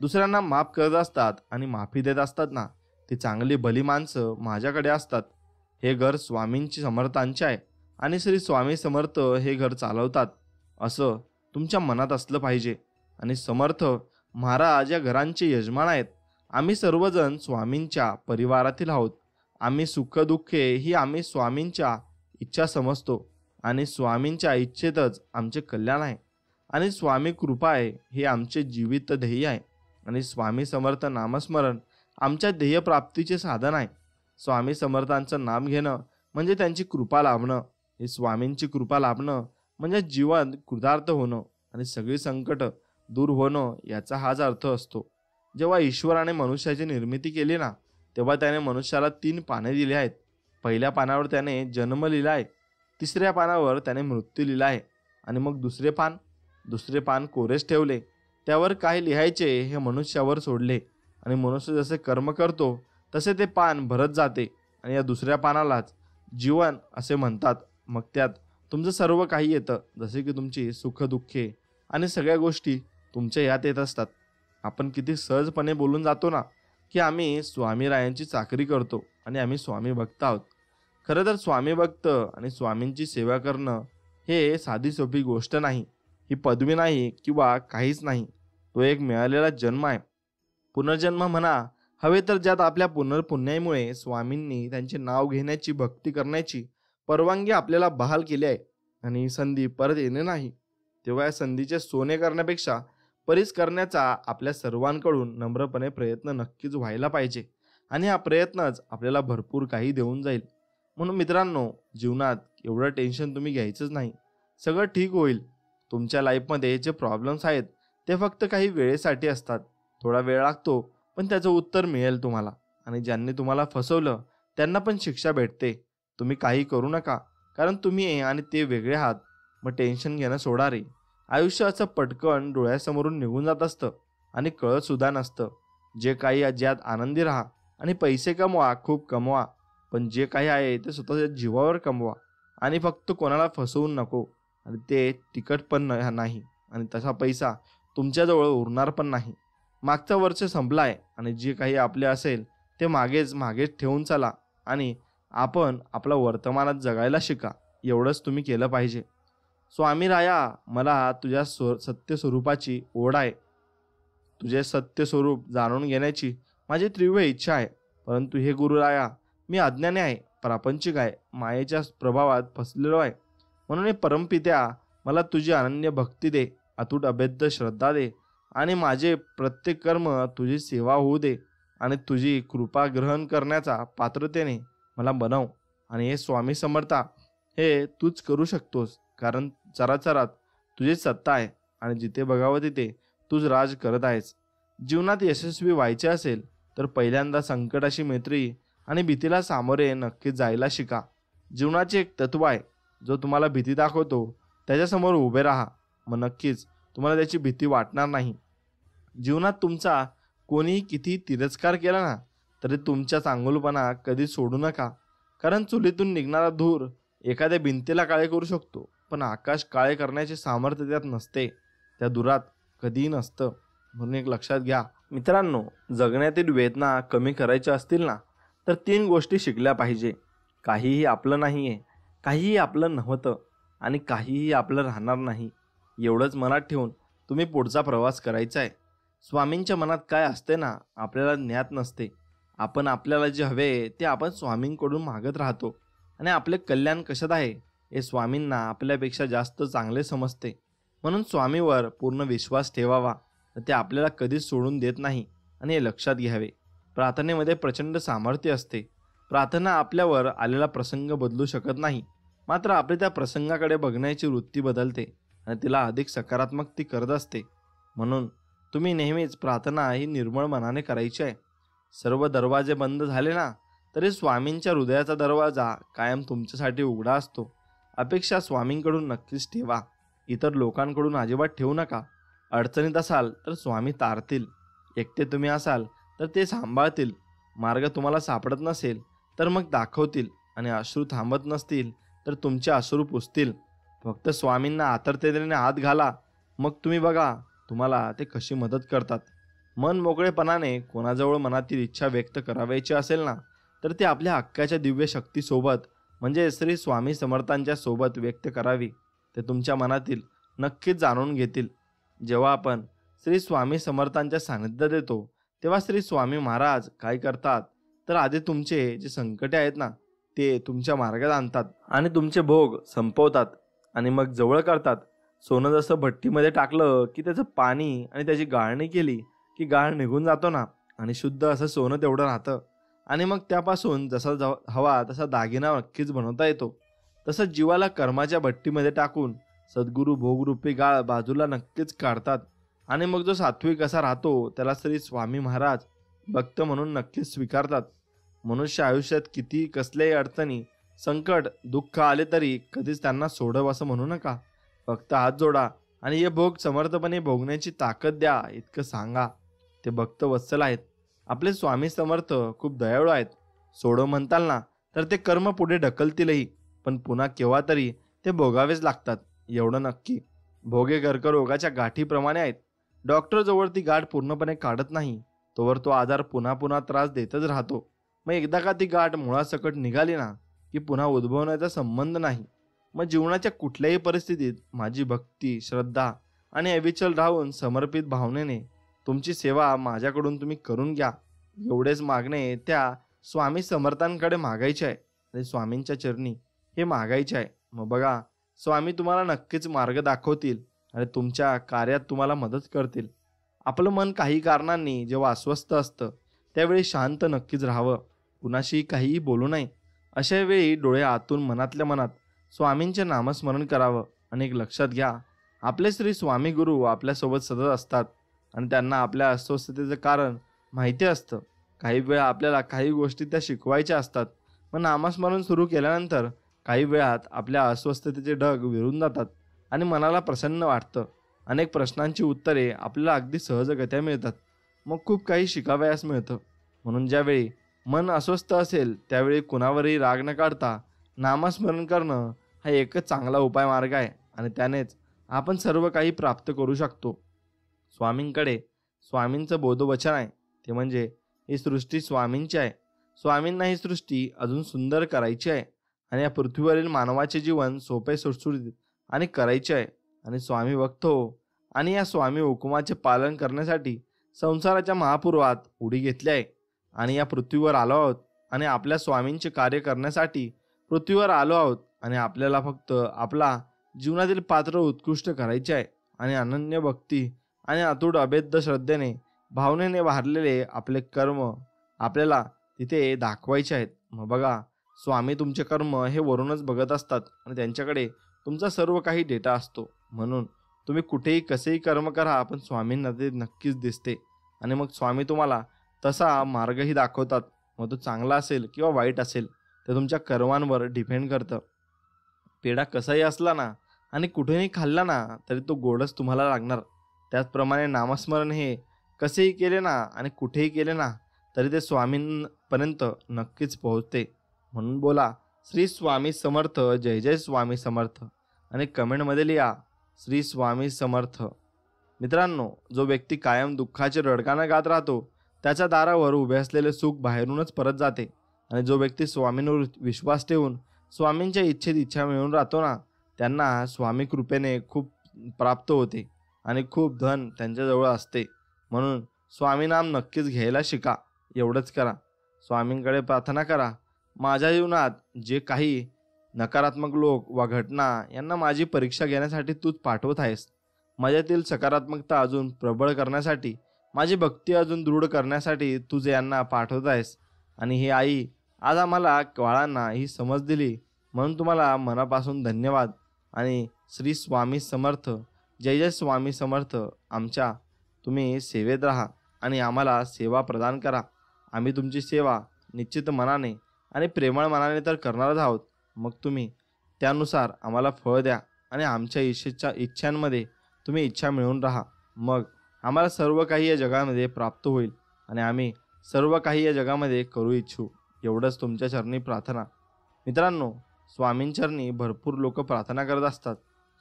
दुसऱ्यांना माफ करत असतात आणि माफी देत असतात ना, ती चांगली भली माणसं माझ्याकडे असतात. हे घर स्वामींची समर्थांचे आहे आणि श्री स्वामी समर्थ हे घर चालवतात असं तुमच्या मनात असलं पाहिजे. आणि समर्थ महाराज या घरांचे यजमान आहेत. आम्ही सर्वजण स्वामींच्या परिवारातील आहोत. आम्ही सुखदुःखे ही आम्ही स्वामींच्या इच्छा समजतो आणि स्वामींच्या इच्छेतच आमचे कल्याण आहे. आणि स्वामी कृपा आहे हे आमचे जीवित ध्येय आहे. आणि स्वामी समर्थ नामस्मरण आमच्या ध्येयप्राप्तीचे साधन आहे. स्वामी समर्थांचं नाम घेणं म्हणजे त्यांची कृपा लाभणं. हे स्वामींची कृपा लाभणं म्हणजे जीवन कृतार्थ होणं आणि सगळी संकट दूर होणं याचा हाच अर्थ असतो. जेव्हा ईश्वराने मनुष्याची निर्मिती केली ना तेव्हा त्याने मनुष्याला 3 पाने दिली आहेत. पहिल्या पानावर त्याने जन्म लिहिला आहे, तिसऱ्या पानावर त्याने मृत्यू लिहिला आहे आणि मग दुसरे पान कोरेच ठेवले. त्यावर काय लिहायचे हे मनुष्यावर सोडले आणि मनुष्य जसे कर्म करतो तसे ते पान भरत जाते आणि या दुसऱ्या पानालाच जीवन असे म्हणतात. मग त्यात तुमचं सर्व काही येतं, जसे की तुमची सुखदुःखे आणि सगळ्या गोष्टी तुमच्या यात येत असतात. आपण किती सहजपणे बोलून जातो ना की आम्ही स्वामीरायांची चाकरी करतो आणि आम्ही स्वामी भक्त आहोत. खरं तर स्वामी भक्त आणि स्वामींची सेवा करणं हे साधी सोपी गोष्ट नाही. ही पदवी नाही किंवा काहीच नाही. तो एक मिळालेला जन्म आहे, पुनर्जन्म म्हणा हवे तर, ज्यात आपल्या पुनर्पुण्यामुळे स्वामींनी त्यांचे नाव घेण्याची, भक्ती करण्याची परवानगी आपल्याला बहाल केली आहे आणि ही संधी परत येणे नाही. तेव्हा या संधीचे सोने करण्यापेक्षा परीस करण्याचा आपल्या सर्वांकडून नम्रपणे प्रयत्न नक्कीच व्हायला पाहिजे आणि हा प्रयत्नच आपल्याला भरपूर काही देऊन जाईल. म्हणून मित्रांनो, जीवनात एवढं टेन्शन तुम्ही घ्यायचंच नाही. सगळं ठीक होईल. तुमच्या लाईफमध्ये जे प्रॉब्लेम्स आहेत ते फक्त काही वेळेसाठी असतात. थोडा वेळ लागतो पण त्याचं उत्तर मिळेल तुम्हाला. आणि ज्यांनी तुम्हाला फसवलं त्यांना पण शिक्षा भेटते. तुम्ही काही करू नका, कारण तुम्ही आणि ते वेगळे आहात. मग टेन्शन घेणं सोडा रे. आयुष्य असं पटकन डोळ्यासमोरून निघून जात असतं आणि कळत सुद्धा नसतं. जे काही ज्यात आनंदी राहा आणि पैसे कमवा, खूप कमवा, पण जे काही आहे ते स्वतःच्या जीवावर कमवा आणि फक्त कोणाला फसवून नको. आणि ते तिकट पण नाही आणि तसा पैसा तुमच्याजवळ उरणार पण नाही. मागचं वर्ष संपलं आहे आणि जे काही आपले असेल ते मागेच ठेवून चला आणि आपण आपला वर्तमानात जगायला शिका. एवढंच तुम्ही केलं पाहिजे. स्वामी राया, मला तुझ्या सत्य स्वरूपाची ओढ आहे. तुझे सत्य स्वरूप जाणून घेण्याची माझी तीव्र इच्छा आहे. परंतु हे गुरुराया, मी अज्ञानी आहे, प्रापंचिक आहे, मायेच्या प्रभावात फसलेलो आहे. म्हणून हे परमपित्या, मला तुझी अनन्य भक्ती दे, अतूट अभेद्य श्रद्धा दे आणि माझे प्रत्येक कर्म तुझी सेवा होऊ दे आणि तुझी कृपा ग्रहण करण्याचा पात्रतेने मला बनव. आणि हे स्वामी समर्था, हे तूच करू शकतोस, कारण चराचरात तुझीच सत्ता आहे आणि जिथे बघावं तिथे तूच राज करत आहेस. जीवनात यशस्वी व्हायचे असेल तर पहिल्यांदा संकटाशी मैत्री आणि भीतीला सामोरे नक्कीच जायला शिका. जीवनाचे एक तत्व आहे, जो तुम्हाला भीती दाखवतो त्याच्यासमोर उभे राहा, मग नक्कीच तुम्हाला त्याची भीती वाटणार नाही. जीवनात तुमचा कोणीही किती तिरस्कार केला ना, तरी तुमच्या चांगुलपणा कधी सोडू नका. कारण चुलीतून निघणारा धूर एखाद्या भिंतीला काळे करू शकतो, पण आकाश काळे करण्याचे सामर्थ्य त्यात नसते, त्या धुरात कधीही नसतं. म्हणून एक लक्षात घ्या मित्रांनो, जगण्यातील वेदना कमी करायच्या असतील ना, तर 3 गोष्टी शिकल्या पाहिजे. काहीही आपलं नाही आहे, काहीही आपलं नव्हतं आणि काहीही आपलं राहणार नाही. एवढंच मनात ठेवून तुम्ही पुढचा प्रवास करायचा आहे. स्वामींच्या मनात काय असते ना, आपल्याला ज्ञात नसते. आपण आपल्याला जे हवे ते आपण स्वामींकडून मागत राहतो आणि आपले कल्याण कशात आहे हे स्वामींना आपल्यापेक्षा जास्त चांगले समजते. म्हणून स्वामीवर पूर्ण विश्वास ठेवावा, ते आपल्याला कधीच सोडून देत नाही. आणि हे लक्षात घ्यावे, प्रार्थनेमध्ये प्रचंड सामर्थ्य असते. प्रार्थना आपल्यावर आलेला प्रसंग बदलू शकत नाही, मात्र आपली त्या प्रसंगाकडे बघण्याची वृत्ती बदलते आणि तिला अधिक सकारात्मक ती करत असते. म्हणून तुम्ही नेहमीच प्रार्थना ही निर्मळ मनाने करायची आहे. सर्व दरवाजे बंद झाले ना, तरी स्वामींच्या हृदयाचा दरवाजा कायम तुमच्यासाठी उघडा असतो. अपेक्षा स्वामींकडून नक्कीच ठेवा, इतर लोकांकडून अजिबात ठेवू नका. अडचणीत असाल तर स्वामी तारतील, एकटे तुम्ही असाल तर ते सांभाळतील, मार्ग तुम्हाला सापडत नसेल तर मग दाखवतील आणि अश्रू थांबत नसतील तर तुमचे अश्रू पुसतील. फक्त स्वामींना आतुरतेने हात घाला, मग तुम्ही बघा तुम्हाला ते कशी मदत करतात. मन मोकळेपणाने कोणाजवळ मनातील इच्छा व्यक्त करावायची असेल ना, तर ते आपल्या हक्काच्या दिव्य शक्तीसोबत म्हणजे श्री स्वामी समर्थांच्या सोबत व्यक्त करावी. ते तुमच्या मनातील नक्कीच जाणून घेतील. जेव्हा आपण श्री स्वामी समर्थांच्या सानिध्यात येतो तेव्हा श्री स्वामी महाराज काय करतात, तर आधी तुमचे जे संकटे आहेत ना, ते तुमच्या मार्गात आणतात आणि तुमचे भोग संपवतात आणि मग जवळ करतात. सोनं जसं भट्टीमध्ये टाकलं की त्याचं पाणी आणि त्याची गाळणी केली की गाळ निघून जातो ना, आणि शुद्ध असं सोनं तेवढं राहतं. आणि मग त्यापासून जसा हवा तसा दागिना नक्कीच बनवता येतो. तसंच जीवाला कर्माच्या भट्टीमध्ये टाकून सद्गुरू भोगरूपी गाळ बाजूला नक्कीच काढतात आणि मग जो सात्विक असा राहतो त्याला श्री स्वामी महाराज भक्त म्हणून नक्कीच स्वीकारतात. मनुष्य आयुष्यात किती कसल्याही अडचणी, संकट, दुःख आले तरी कधीच त्यांना सोडव असं म्हणू नका. फक्त हात जोडा आणि हे भोग समर्थपणे भोगण्याची ताकद द्या इतकं सांगा. ते भक्त वत्सल आहेत. आपले स्वामी समर्थ खूप दयाळू आहेत. सोडव म्हणताल ना, तर ते कर्म पुढे ढकलतीलही, पण पुन्हा केव्हा तरी ते भोगावेच लागतात, एवढं नक्की. भोगे कर्करोगाच्या गाठीप्रमाणे आहेत. डॉक्टर जोवर ती गाठ पूर्णपणे काढत नाही तोवर तो आजार पुन्हा पुन्हा त्रास देतच राहतो. मग एकदा का ती गाठ मुळासकट निघाली ना, की पुन्हा उद्भवण्याचा संबंध नाही. मग जीवनाच्या कुठल्याही परिस्थितीत माझी भक्ती, श्रद्धा आणि अविचल राहून समर्पित भावनेने तुमची सेवा माझ्याकडून तुम्ही करून घ्या. एवढेच मागणे त्या स्वामी समर्थांकडे मागायचे आहे आणि स्वामींच्या चरणी हे मागायचे आहे. मग बघा, स्वामी तुम्हाला नक्कीच मार्ग दाखवतील आणि तुमच्या कार्यात तुम्हाला मदत करतील. आपलं मन काही कारणांनी जेव्हा अस्वस्थ असतं त्यावेळी शांत नक्कीच राहावं, कुणाशी काहीही बोलू नये. अशा वेळी डोळे आतून मनातल्या मनात स्वामींचे नामस्मरण करावं. आणि एक लक्षात घ्या, आपले श्री स्वामी गुरु आपल्यासोबत सतत असतात आणि त्यांना आपल्या अस्वस्थतेचं कारण माहिती असतं. काही वेळा आपल्याला काही गोष्टी त्या शिकवायच्या असतात. मग नामस्मरण सुरू केल्यानंतर काही वेळात आपल्या अस्वस्थतेचे ढग विरून जातात आणि मनाला प्रसन्न वाटतं. अनेक प्रश्नांची उत्तरे आपल्याला अगदी सहजगत्या मिळतात. मग खूप काही शिकावयास मिळतं. म्हणून ज्यावेळी मन अस्वस्थ असेल त्यावेळी कुणावरही राग न काढता नामस्मरण करणं हा एकच चांगला उपाय मार्ग आहे आणि त्यानेच आपण सर्व काही प्राप्त करू शकतो. स्वामींकडे स्वामींचं बोधवचन आहे, ते म्हणजे ही सृष्टी स्वामींची आहे. स्वामींना ही सृष्टी अजून सुंदर करायची आहे आणि या पृथ्वीवरील मानवाचे जीवन सोपे, सुटसुटीत आणि करायचे आहे. आणि स्वामी भक्त हो आणि या स्वामी हुकुमाचे पालन करण्यासाठी संसाराच्या महापूर्वात उडी घेतली आहे. आणि या पृथ्वीवर आलो आहोत आणि आपल्या स्वामींचे कार्य करण्यासाठी पृथ्वीवर आलो आहोत आणि आपल्याला फक्त आपला जीवनातील पात्र उत्कृष्ट करायचे आहे आणि अनन्य भक्ती आणि अतूट अभेद्य श्रद्धेने भावनेने वारलेले आपले कर्म आपल्याला तिथे दाखवायचे आहेत. मग बघा, स्वामी तुमचे कर्म हे वरूनच बघत असतात आणि त्यांच्याकडे तुमचा सर्व काही डेटा असतो. म्हणून तुम्ही कुठेही कसेही कर्म करा, पण स्वामींना ते नक्कीच दिसते आणि मग स्वामी तुम्हाला तसा मार्गही दाखवतात. मग तो चांगला असेल किंवा वाईट असेल ते तुमच्या कर्मांवर डिपेंड करतं. पेढा कसाही असला ना आणि कुठेही खाल्ला ना तरी तो गोडच तुम्हाला लागणार. त्याचप्रमाणे नामस्मरण हे कसेही केले ना आणि कुठेही केले ना तरी ते स्वामींपर्यंत नक्कीच पोहोचते. म्हणून बोला श्री स्वामी समर्थ, जय जय स्वामी समर्थ आणि कमेंटमध्ये लिहा श्री स्वामी समर्थ. मित्रांनो, जो व्यक्ती कायम दुःखाचे रडगाणं गात राहतो त्याच्या दारावर उभे असलेले सुख बाहेरूनच परत जाते. आणि जो व्यक्ती स्वामींवर विश्वास ठेवून स्वामींच्या इच्छेत इच्छा मिळवून राहतो ना त्यांना स्वामी कृपेने खूप प्राप्त होते आणि खूप धन त्यांच्याजवळ असते. म्हणून स्वामी नाम नक्कीच घ्यायला शिका. एवढंच करा. स्वामींकडे प्रार्थना करा, माझ्या जीवनात जे काही नकारात्मक लोक व घटना यांना माझी परीक्षा घेण्यासाठी तूच पाठवत आहेस. माझ्यातील सकारात्मकता अजून प्रबळ करण्यासाठी, माझी भक्ती अजून दृढ करण्यासाठी तूच यांना पाठवत आहेस. आणि हे आई, आज आम्हाला बाळांना ही समज दिली म्हणून तुम्हाला मनापासून धन्यवाद. आणि श्री स्वामी समर्थ, जय जय स्वामी समर्थ. आमच्या तुम्ही सेवेत राहा आणि आम्हाला सेवा प्रदान करा. आम्ही तुमची सेवा निश्चित मनाने आणि प्रेमळ मनाने तर करणारच आहोत. मग तुम्ही त्यानुसार आम्हाला फळ द्या आणि आमच्या इच्छांमध्ये तुम्ही इच्छा मिळवून राहा. मग आम्हाला सर्व काही या जगामध्ये प्राप्त होईल आणि आम्ही सर्व काही या जगामध्ये करू इच्छू. एवढंच तुमच्या चरणी प्रार्थना. मित्रांनो, स्वामींचरणी भरपूर लोक प्रार्थना करत असतात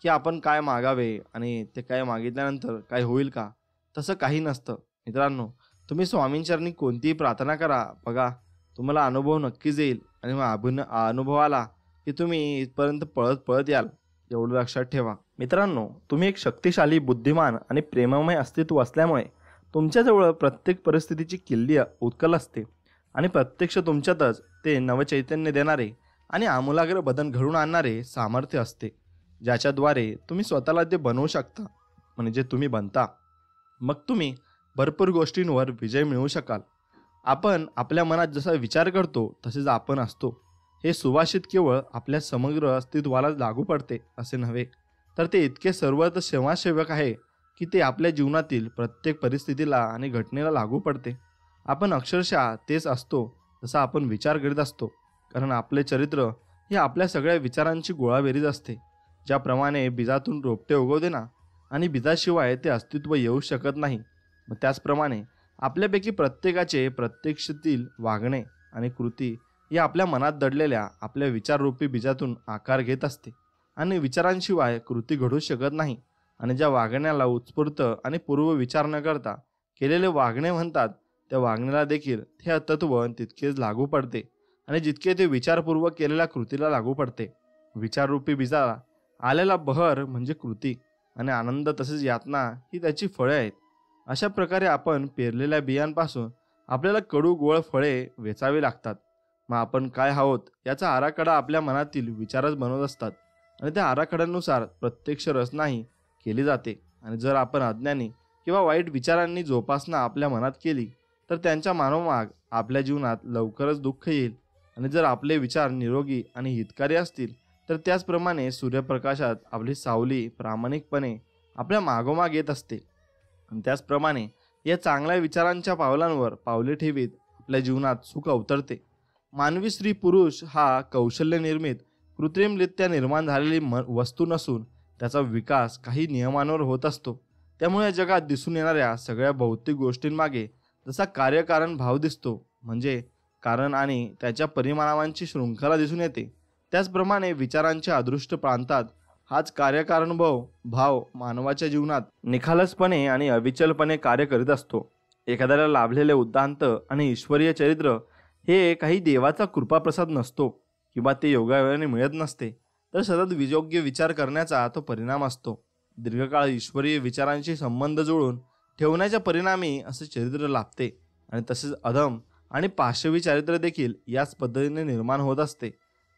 की आपण काय मागावे आणि ते काय मागितल्यानंतर काय होईल का. तसं काही नसतं. मित्रांनो, तुम्ही स्वामींचरणी कोणतीही प्रार्थना करा, बघा तुम्हाला अनुभव नक्कीच येईल आणि मग अनुभव आला की तुम्ही इथपर्यंत पळत पळत याल. एवढं लक्षात ठेवा. मित्रांनो, तुम्ही एक शक्तिशाली, बुद्धिमान आणि प्रेममय अस्तित्व असल्यामुळे तुमच्याजवळ प्रत्येक परिस्थितीची किल्ली उत्कल असते आणि प्रत्यक्ष तुमच्यातच ते नवचैतन्य देणारे आणि आमूलाग्र बदल घडवून आणणारे सामर्थ्य असते, ज्याच्याद्वारे तुम्ही स्वतःला ते बनवू शकता, म्हणजे तुम्ही बनता. मग तुम्ही भरपूर गोष्टींवर विजय मिळवू शकाल. आपण आपल्या मनात जसा विचार करतो तसेच आपण असतो. हे सुभाषित केवळ आपल्या समग्र अस्तित्वाला लागू पडते असे नव्हे, तर ते इतके सर्वत्र समाजसेवक आहे की ते आपल्या जीवनातील प्रत्येक परिस्थितीला आणि घटनेला लागू पडते. आपण अक्षरशः तेच असतो जसा आपण विचार करीत असतो, कारण आपले चरित्र हे आपल्या सगळ्या विचारांची गोळाबेरीज असते. ज्याप्रमाणे बीजातून रोपटे उगवते ना आणि बीजाशिवाय ते अस्तित्व येऊ शकत नाही, मग त्याचप्रमाणे आपल्यापैकी प्रत्येकाचे प्रत्यक्षातील वागणे आणि कृती या आपल्या मनात दडलेल्या आपल्या विचाररूपी बीजातून आकार घेत असते आणि विचारांशिवाय कृती घडू शकत नाही. आणि ज्या वागण्याला उत्स्फूर्त आणि पूर्व विचार न करता केलेले वागणे म्हणतात, त्या वागण्याला देखील हे तत्व तितकेच लागू पडते आणि जितके ते विचारपूर्वक केलेल्या कृतीला लागू पडते. विचाररूपी बीजाला आलेला बहर म्हणजे कृती आणि आनंद तसेच यातना ही त्याची फळे आहेत. अशा प्रकारे आपण पेरलेल्या बियांपासून आपल्याला कडू गोड फळे वेचावी लागतात. मग आपण काय आहोत याचा आराखडा आपल्या मनातील विचारच बनवत असतात आणि त्या आराखड्यानुसार प्रत्यक्ष रचनाही केली जाते. आणि जर आपण अज्ञानी किंवा वाईट विचारांनी जोपासना आपल्या मनात केली तर त्यांच्या मानोमाग आपल्या जीवनात लवकरच दुःख येईल. आणि जर आपले विचार निरोगी आणि हितकारी असतील तर त्याचप्रमाणे सूर्यप्रकाशात आपली सावली प्रामाणिकपणे आपल्या मागोमाग येत असते. आणि त्याचप्रमाणे या चांगल्या विचारांच्या पावलांवर पावले ठेवीत आपल्या जीवनात सुख अवतरते. मानवी स्त्री पुरुष हा कौशल्य निर्मित कृत्रिमरित्या निर्माण झालेली वस्तू नसून त्याचा विकास काही नियमांवर होत असतो. त्यामुळे या जगात दिसून येणाऱ्या सगळ्या भौतिक गोष्टींमागे जसा कार्यकारण भाव दिसतो, म्हणजे कारण आणि त्याच्या परिणामांची शृंखला दिसून येते, त्याचप्रमाणे विचारांच्या अदृष्ट प्रांतात हाच कार्यकारण भाव मानवाच्या जीवनात निखालसपणे आणि अविचलपणे कार्य करीत असतो. एखाद्याला लाभलेले उद्दांत आणि ईश्वरीय चरित्र हे काही देवाचा कृपाप्रसाद नसतो किंवा ते योगायोगाने मिळत नसते, तर सतत योग्य विचार करण्याचा तो परिणाम असतो. दीर्घकाळ ईश्वरीय विचारांशी संबंध जुळून ठेवण्याच्या परिणामी असे चरित्र लाभते आणि तसेच अधम आणि पाशवी चारित्र्य देखील याच पद्धतीने निर्माण होत असते.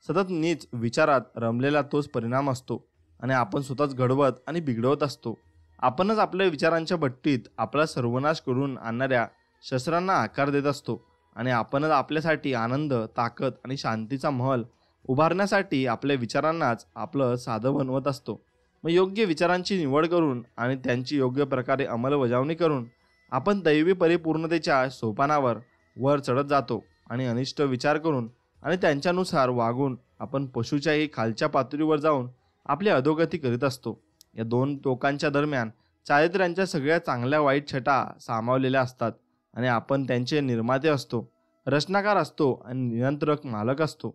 सतत नीच विचारात रमलेला तोच परिणाम असतो आणि आपण स्वतःच घडवत आणि बिघडवत असतो. आपणच आपल्या विचारांच्या भट्टीत आपला सर्वनाश करून आणणाऱ्या शस्त्रांना आकार देत असतो आणि आपणच आपल्यासाठी आनंद, ताकद आणि शांतीचा महल उभारण्यासाठी आपल्या विचारांनाच आपलं साधं बनवत असतो. मग योग्य विचारांची निवड करून आणि त्यांची योग्य प्रकारे अंमलबजावणी करून आपण दैवी परिपूर्णतेच्या सोपानावर वर चढत जातो आणि अनिष्ट विचार करून आणि त्यांच्यानुसार वागून आपण पशुच्याही खालच्या पातळीवर जाऊन आपली अधोगती करीत असतो. या दोन टोकांच्या दरम्यान चारित्र्यांच्या सगळ्या चांगल्या वाईट छटा सामावलेल्या असतात आणि आपण त्यांचे निर्माते असतो, रचनाकार असतो आणि नियंत्रक मालक असतो.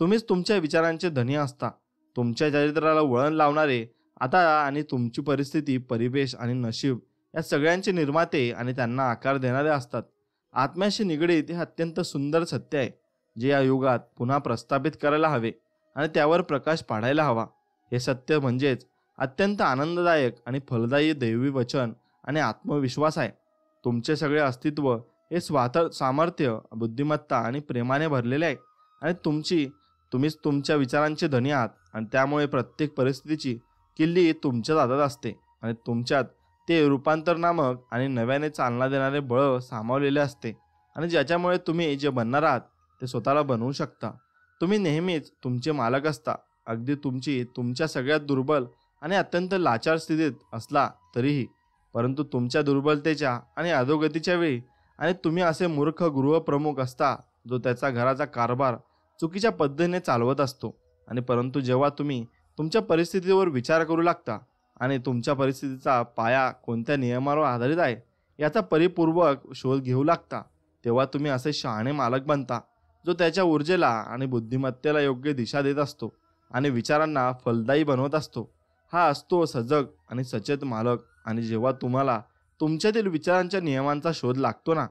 तुम्हीच तुमच्या विचारांचे धनी असता. तुमच्या चरित्राला वळण लावणारे आता आणि तुमची परिस्थिती, परिवेश आणि नशीब या सगळ्यांचे निर्माते आणि त्यांना आकार देणारे असतात. आत्म्याशी निगडीत हे अत्यंत सुंदर सत्य आहे, जे या युगात पुन्हा प्रस्थापित करायला हवे आणि त्यावर प्रकाश पाडायला हवा. हे सत्य म्हणजेच अत्यंत आनंददायक आणि फलदायी दैवी वचन आणि आत्मविश्वास आहे. तुमचे सगळे अस्तित्व हे सामर्थ्य, बुद्धिमत्ता आणि प्रेमाने भरलेले आहे आणि तुम्हीच तुमच्या विचारांचे धनी आहात आणि त्यामुळे प्रत्येक परिस्थितीची किल्ली तुमच्याच हातात असते आणि तुमच्यात ते रूपांतर नामक आणि नव्याने चालना देणारे बळ सामावलेले असते आणि ज्याच्यामुळे तुम्ही जे बनणार आहात ते स्वतःला बनवू शकता. तुम्ही नेहमीच तुमचे मालक असता, अगदी तुमच्या सगळ्यात दुर्बल आणि अत्यंत लाचार स्थितीत असला तरीही. परंतु तुमच्या दुर्बलतेच्या आणि अधोगतीच्या वेळी आणि तुम्ही असे मूर्ख गृहप्रमुख असता जो त्याचा घराचा कारभार चुकीच्या पद्धतीने चालवत असतो. आणि परंतु जेव्हा तुम्ही तुमच्या परिस्थितीवर विचार करू लागता आणि तुमच्या परिस्थितीचा पाया कोणत्या नियमावर आधारित आहे याचा परिपूर्वक शोध घेऊ लागता, तेव्हा तुम्ही असे शहाणे मालक बनता जो त्याच्या ऊर्जेला आणि बुद्धिमत्तेला योग्य दिशा देत असतो आणि विचारांना फलदायी बनवत असतो. हा असतो सजग आणि सचेत मालक. आणि जेव्हा तुम्हाला तुमच्यातील विचारांच्या नियमांचा शोध लागतो ना,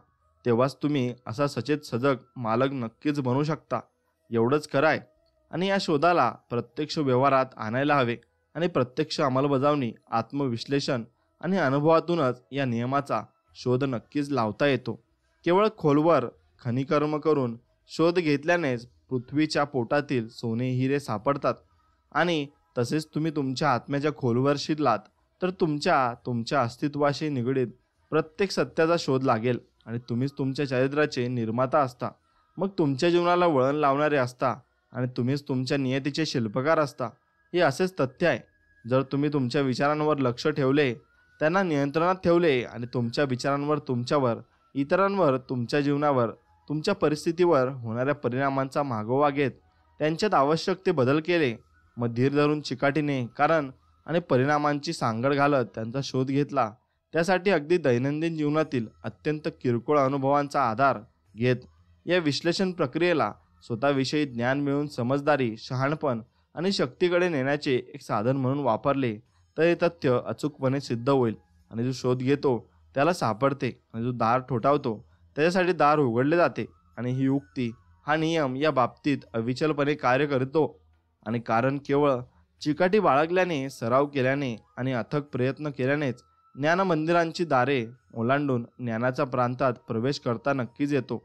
तेव्हाच तुम्ही असा सचेत सजग मालक नक्कीच बनू शकता. एवढंच खरं आहे. आणि या शोधाला प्रत्यक्ष व्यवहारात आणायला हवे आणि प्रत्यक्ष अंमलबजावणी, आत्मविश्लेषण आणि अनुभवातूनच या नियमाचा शोध नक्कीच लावता येतो. केवळ खोलवर खनिकर्म करून शोध घेतल्यानेच पृथ्वीच्या पोटातील सोने हिरे सापडतात. आणि तसेच तुम्ही तुमच्या आत्म्याच्या खोलवर शिरलात तर तुमच्या अस्तित्वाशी निगडीत प्रत्येक सत्याचा शोध लागेल आणि तुम्हीच तुमच्या चरित्राचे निर्माता असता. मग तुमच्या जीवनाला वळण लावणारे असता आणि तुम्हीच तुमच्या नियतीचे शिल्पकार असता. हे असेच तथ्य आहे. जर तुम्ही तुमच्या विचारांवर लक्ष ठेवले, त्यांना नियंत्रणात ठेवले आणि तुमच्या विचारांवर, तुमच्यावर, इतरांवर, तुमच्या जीवनावर, तुमच्या परिस्थितीवर होणाऱ्या परिणामांचा मागोवा घेत त्यांच्यात आवश्यक ते बदल केले, मग धीर धरून चिकाटीने कारण आणि परिणामांची सांगड घालत त्यांचा शोध घेतला, त्यासाठी अगदी दैनंदिन जीवनातील अत्यंत किरकोळ अनुभवांचा आधार घेत या विश्लेषण प्रक्रियेला स्वतःविषयी ज्ञान मिळवून समजदारी, शहाणपण आणि शक्तीकडे नेण्याचे एक साधन म्हणून वापरले तर हे तथ्य अचूकपणे सिद्ध होईल. आणि जो शोध घेतो त्याला सापडते आणि जो दार ठोठावतो त्याच्यासाठी दार उघडले जाते. आणि ही युक्ती, हा नियम या बाबतीत अविचलपणे कार्य करतो. आणि कारण केवळ चिकाटी बाळगल्याने, सराव केल्याने आणि अथक प्रयत्न केल्यानेच ज्ञान मंदिरांची दारे ओलांडून ज्ञानाच्या प्रांतात प्रवेश करता नक्कीच येतो.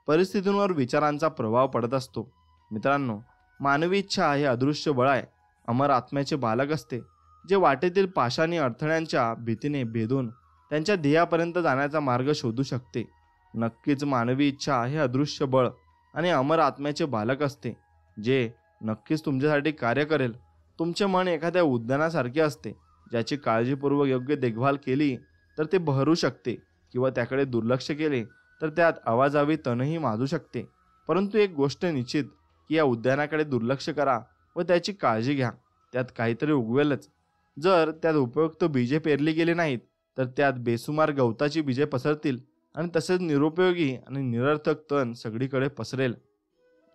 परिस्थितींवर विचारांचा प्रभाव पडत असतो. मित्रांनो, मानवी इच्छा हे अदृश्य बळ आहे, अमर आत्म्याचे बालक असते, जे वाटेतील पाषाणी अडथळ्यांच्या भीतीने भेदून त्यांच्या ध्येयापर्यंत जाण्याचा मार्ग शोधू शकते. नक्कीच मानवी इच्छा हे अदृश्य बळ आणि अमर आत्म्याचे बालक असते, जे नक्कीच तुमच्यासाठी कार्य करेल. तुमचे मन एखाद्या उद्यानासारखे असते, ज्याची काळजीपूर्वक योग्य देखभाल केली तर ते बहरू शकते किंवा त्याकडे दुर्लक्ष केले तर त्यात आवाजावी तणही माजू शकते. परंतु एक गोष्ट निश्चित की या उद्यानाकडे दुर्लक्ष करा व त्याची काळजी घ्या, त्यात काहीतरी उगवेलच. जर त्यात उपयुक्त बीजे पेरली गेली नाहीत तर त्यात बेसुमार गवताची बीजे पसरतील आणि तसेच निरुपयोगी आणि निरर्थक तण सगळीकडे पसरेल.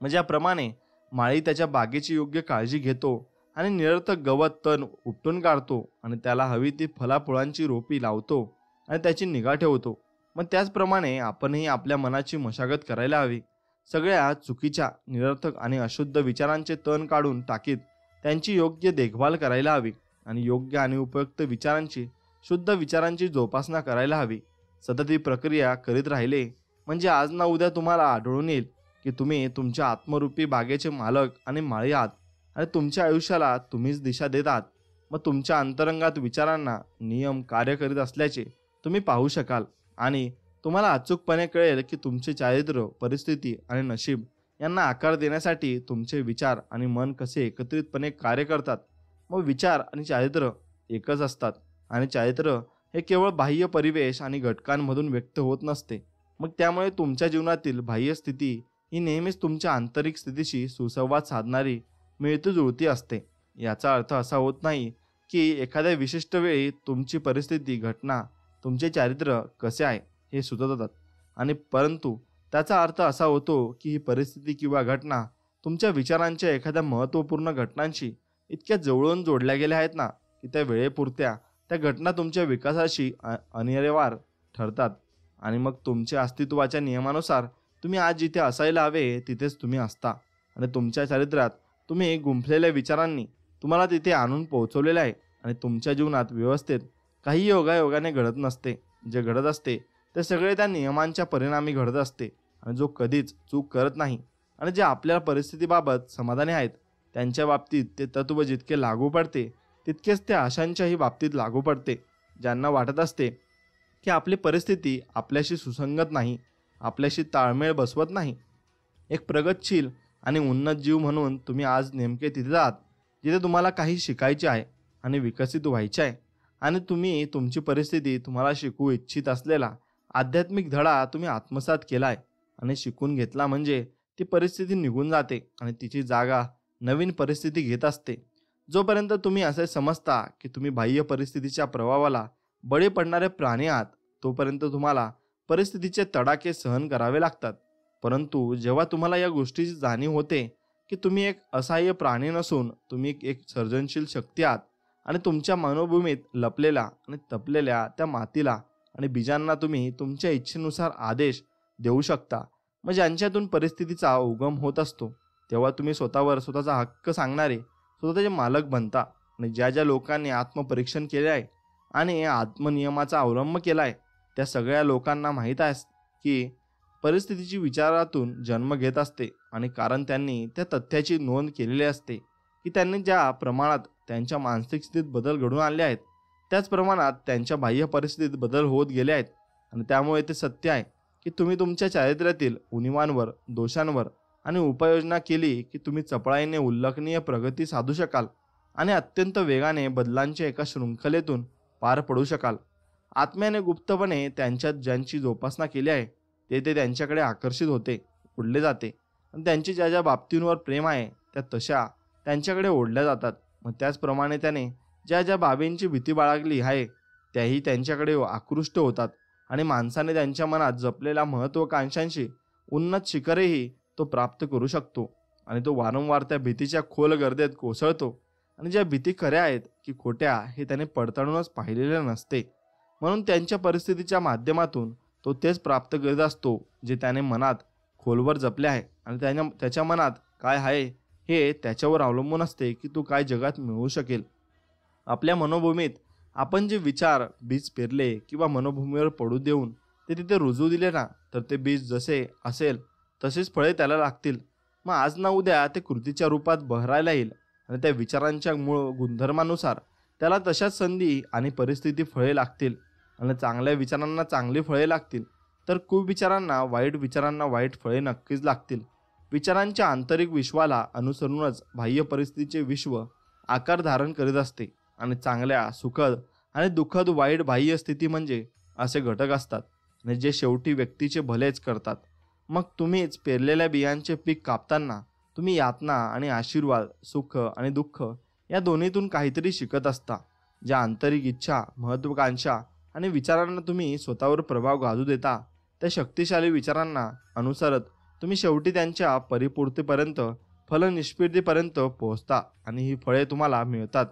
म्हणजे याप्रमाणे माळी त्याच्या बागेची योग्य काळजी घेतो आणि निरर्थक गवत, तण उपटून काढतो आणि त्याला हवी ती फळाफुळांची रोपी लावतो आणि त्याची निगा ठेवतो. मग त्याचप्रमाणे आपणही आपल्या मनाची मशागत करायला हवी. सगळ्या चुकीच्या, निरर्थक आणि अशुद्ध विचारांचे तण काढून टाकीत त्यांची योग्य देखभाल करायला हवी आणि योग्य आणि उपयुक्त विचारांची, शुद्ध विचारांची जोपासना करायला हवी. सतत ही प्रक्रिया करीत राहिले म्हणजे आज ना उद्या तुम्हाला आढळून येईल की तुम्ही तुमच्या आत्मरूपी बागेचे मालक आणि माळी आहात आणि तुमच्या आयुष्याला तुम्हीच दिशा देत आहात. मग तुमच्या अंतरंगात विचारांना नियम कार्य करीत असल्याचे तुम्ही पाहू शकाल आणि तुम्हाला अचूकपणे कळेल की तुमचे चारित्र्य, परिस्थिती आणि नशीब यांना आकार देण्यासाठी तुमचे विचार आणि मन कसे एकत्रितपणे कार्य करतात. मग विचार आणि चारित्र्य एकच असतात आणि चारित्र्य हे केवळ बाह्य परिवेश आणि घटकांमधून व्यक्त होत नसते. मग त्यामुळे तुमच्या जीवनातील बाह्य स्थिती ही नेहमीच तुमच्या आंतरिक स्थितीशी सुसंवाद साधणारी मिळती जुळती असते. याचा अर्थ असा होत नाही की एखाद्या विशिष्ट वेळी तुमची परिस्थिती, घटना तुमचे चारित्र्य कसे आहे हे सुचवतात, आणि परंतु त्याचा अर्थ असा होतो की ही परिस्थिती किंवा घटना तुमच्या विचारांच्या एखाद्या महत्त्वपूर्ण घटनांशी इतक्या जवळून जोडल्या गेल्या आहेत ना, की त्या वेळेपुरत्या त्या घटना तुमच्या विकासाशी अनिवार्य ठरतात. आणि मग तुमच्या अस्तित्वाच्या नियमानुसार तुम्ही आज जिथे असायला हवे तिथेच तुम्ही असता. आणि तुमच्या चारित्र्यात तुम्ही गुंफलेल्या विचारांनी तुम्हाला तिथे आणून पोहोचवलेलं आहे. आणि तुमच्या जीवनात व्यवस्थेत काही योगायोगाने घडत नसते. जे घडत असते ते सगळे त्या नियमांच्या परिणामी घडत असते. आणि जो कधीच चूक करत नाही आणि जे आपल्या परिस्थितीबाबत समाधानी आहेत, त्यांच्या बाबतीत ते तत्व जितके लागू पडते तितकेच ते आशांच्याही बाबतीत लागू पडते. ज्यांना वाटत असते की आपली परिस्थिती आपल्याशी सुसंगत नाही, आपल्याशी ताळमेळ बसवत नाही, एक प्रगतशील आणि उन्नत जीव म्हणून तुम्ही आज नेमके तिथे आहात जिथे तुम्हाला काही शिकायचे आहे आणि विकसित व्हायचे आहे. आणि तुम्ही तुमची परिस्थिती तुम्हाला शिकवू इच्छित असलेला आध्यात्मिक धडा तुम्ही आत्मसात केलाय आणि शिकून घेतला म्हणजे ती परिस्थिती निघून जाते आणि तिची जागा नवीन परिस्थिती घेत असते. जोपर्यंत तुम्ही असे समजता की तुम्ही बाह्य परिस्थितीच्या प्रभावाला बळी पडणारे प्राणी आहात, तोपर्यंत तुम्हाला परिस्थितीचे तडाखे सहन करावे लागतात. परंतु जेव्हा तुम्हाला या गोष्टीची जाणीव होते की तुम्ही एक असहाय्य प्राणी नसून तुम्ही एक सर्जनशील शक्ती आहात आणि तुमच्या मनोभूमीत लपलेल्या आणि तपलेल्या त्या मातीला आणि बीजांना तुम्ही तुमच्या इच्छेनुसार आदेश देऊ शकता, मग ज्यांच्यातून परिस्थितीचा उगम होत असतो, तेव्हा तुम्ही स्वतःवर स्वतःचा हक्क सांगणारे स्वतःचे मालक बनता. आणि ज्या ज्या लोकांनी आत्मपरीक्षण केले आहे आणि आत्मनियमाचा अवलंब केला आहे, त्या सगळ्या लोकांना माहीत आहे की परिस्थितीची विचारातून जन्म घेत असते. आणि कारण त्यांनी त्या तथ्याची नोंद केलेली असते की त्यांनी ज्या प्रमाणात त्यांच्या मानसिक स्थितीत बदल घडून आणले आहेत, त्याच प्रमाणात त्यांच्या बाह्य परिस्थितीत बदल होत गेले आहेत. आणि त्यामुळे ते सत्य आहे की तुम्ही तुमच्या चारित्र्यातील उणिवांवर, दोषांवर आणि उपाययोजना केली की तुम्ही चपळाईने उल्लेखनीय प्रगती साधू शकाल आणि अत्यंत वेगाने बदलांच्या एका शृंखलेतून पार पडू शकाल. आत्म्याने गुप्तपणे त्यांच्यात ज्यांची जोपासना केली आहे ते त्यांच्याकडे आकर्षित होते, ओढले जाते. आणि त्यांची ज्या ज्या बाबतींवर प्रेम आहे त्या तशा त्यांच्याकडे ओढल्या जातात. मग त्याचप्रमाणे त्याने ज्या ज्या बाबींची भीती बाळगली आहे त्याही त्यांच्याकडे आकृष्ट होतात. आणि माणसाने त्यांच्या मनात जपलेल्या महत्त्वाकांक्षांशी उन्नत शिखरेही तो प्राप्त करू शकतो. आणि तो वारंवार त्या भीतीच्या खोल गर्देत कोसळतो. आणि ज्या भीती खऱ्या आहेत की खोट्या हे त्याने पडताळूनच पाहिलेले नसते. म्हणून त्यांच्या परिस्थितीच्या माध्यमातून तो तेच प्राप्त करीत असतो जे त्याने मनात खोलवर जपले आहे. आणि त्याच्या मनात काय आहे हे त्याच्यावर अवलंबून असते की तो काय जगात मिळवू शकेल. आपल्या मनोभूमीत आपण जे विचार बीज पेरले किंवा मनोभूमीवर पडू देऊन ते तिथे रुजू दिले ना, तर ते बीज जसे असेल तसेच फळे त्याला लागतील. मग आज ना उद्या ते कृतीच्या रूपात बहरायला येईल. आणि त्या विचारांच्या मूळ गुणधर्मानुसार त्याला तशाच संधी आणि परिस्थिती फळे लागतील. आणि चांगल्या विचारांना चांगली फळे लागतील, तर कुविचारांना, वाईट विचारांना वाईट फळे नक्कीच लागतील. विचारांच्या आंतरिक विश्वाला अनुसरूनच बाह्य परिस्थितीचे विश्व आकार धारण करीत असते. आणि चांगल्या, सुखद आणि दुःखद वाईट बाह्य स्थिती म्हणजे असे घटक असतात आणि जे शेवटी व्यक्तीचे भलेच करतात. मग तुम्हीच पेरलेल्या बियांचे पीक कापताना तुम्ही यातना आणि आशीर्वाद, सुख आणि दुःख या दोन्हीतून काहीतरी शिकत असता. ज्या आंतरिक इच्छा, महत्त्वाकांक्षा आणि विचारांना तुम्ही स्वतःवर प्रभाव गाजू देता, त्या शक्तिशाली विचारांना अनुसरत तुम्ही शेवटी त्यांच्या परिपूर्तीपर्यंत, फलनिष्पत्तीपर्यंत पोहोचता. आणि ही फळे तुम्हाला मिळतात.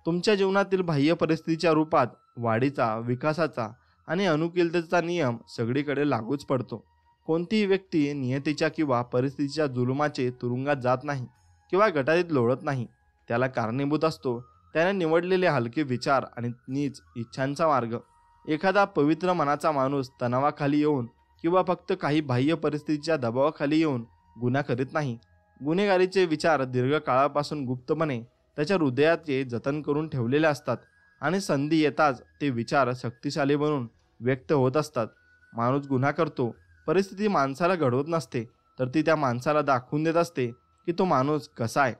तुमच्या जीवनातील बाह्य परिस्थितीच्या रूपात वाढीचा, विकासाचा आणि अनुकूलतेचा नियम सगळीकडे लागूच पडतो. कोणतीही व्यक्ती नियतीच्या किंवा परिस्थितीच्या जुलुमाचे तुरुंगात जात नाही किंवा गटारीत लोळत नाही. त्याला कारणीभूत असतो त्याने निवडलेले हलके विचार आणि नीच इच्छांचा मार्ग. एखादा पवित्र मनाचा माणूस तणावाखाली येऊन किंवा फक्त काही बाह्य परिस्थितीच्या दबावाखाली येऊन गुन्हा करीत नाही. गुन्हेगारीचे विचार दीर्घकाळापासून गुप्तपणे त्याच्या हृदयाचे जतन करून ठेवलेले असतात आणि संधी येताच ते विचार शक्तिशाली बनून व्यक्त होत असतात. माणूस गुन्हा करतो, परिस्थिती माणसाला घडवत नसते, तर ती त्या माणसाला दाखवून देत असते की तो माणूस कसा आहे.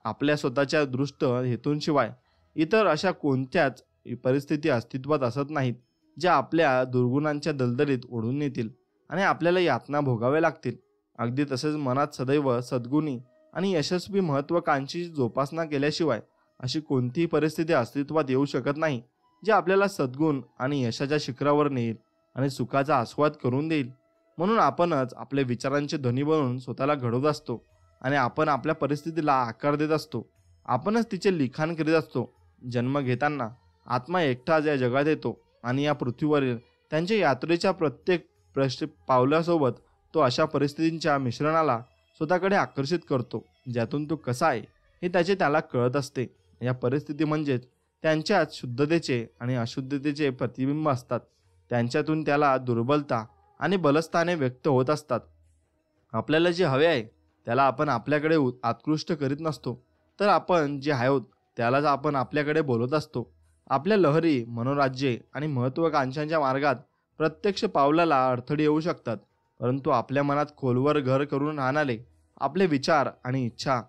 आपल्या स्वतःच्या दृष्ट हेतूंशिवाय इतर अशा कोणत्याच परिस्थिती अस्तित्वात असत नाहीत ज्या आपल्या दुर्गुणांच्या दलदलीत ओढून नेतील आणि आपल्याला यातना भोगाव्या लागतील. अगदी तसेच मनात सदैव सद्गुणी आणि यशस्वी महत्त्वाकांक्षीची जोपासना केल्याशिवाय अशी कोणतीही परिस्थिती अस्तित्वात येऊ शकत नाही जी आपल्याला सद्गुण आणि यशाच्या शिखरावर नेईल आणि सुखाचा आस्वाद करून देईल. म्हणून आपणच आपल्या विचारांचे धनी बनून स्वतःला घडवत असतो आणि आपण आपल्या परिस्थितीला आकार देत असतो. आपणच तिचे लिखाण करीत असतो. जन्म घेताना आत्मा एकटाच या जगात येतो आणि या पृथ्वीवरील त्यांच्या यात्रेच्या प्रत्येक पावलासोबत तो अशा परिस्थितींच्या मिश्रणाला स्वतःकडे आकर्षित करतो ज्यातून तो कसा आहे हे त्याला कळत असते. या परिस्थिती म्हणजेच त्यांच्यात शुद्धतेचे आणि अशुद्धतेचे प्रतिबिंब असतात. त्यांच्यातून त्याला दुर्बलता आणि बलस्थाने व्यक्त होत असतात. आपल्याला जे हवे आहे त्याला आपण आपल्याकडे आत्कृष्ट करीत नसतो, तर आपण जे आहोत त्यालाच आपण आपल्याकडे बोलत असतो. आपल्या लहरी, मनोराज्ये आणि महत्त्वाकांक्षांच्या मार्गात प्रत्यक्ष पावलाला अडथळे येऊ शकतात, परंतु आपल्या मनात खोलवर घर करून राहणारे आपले विचार आणि इच्छा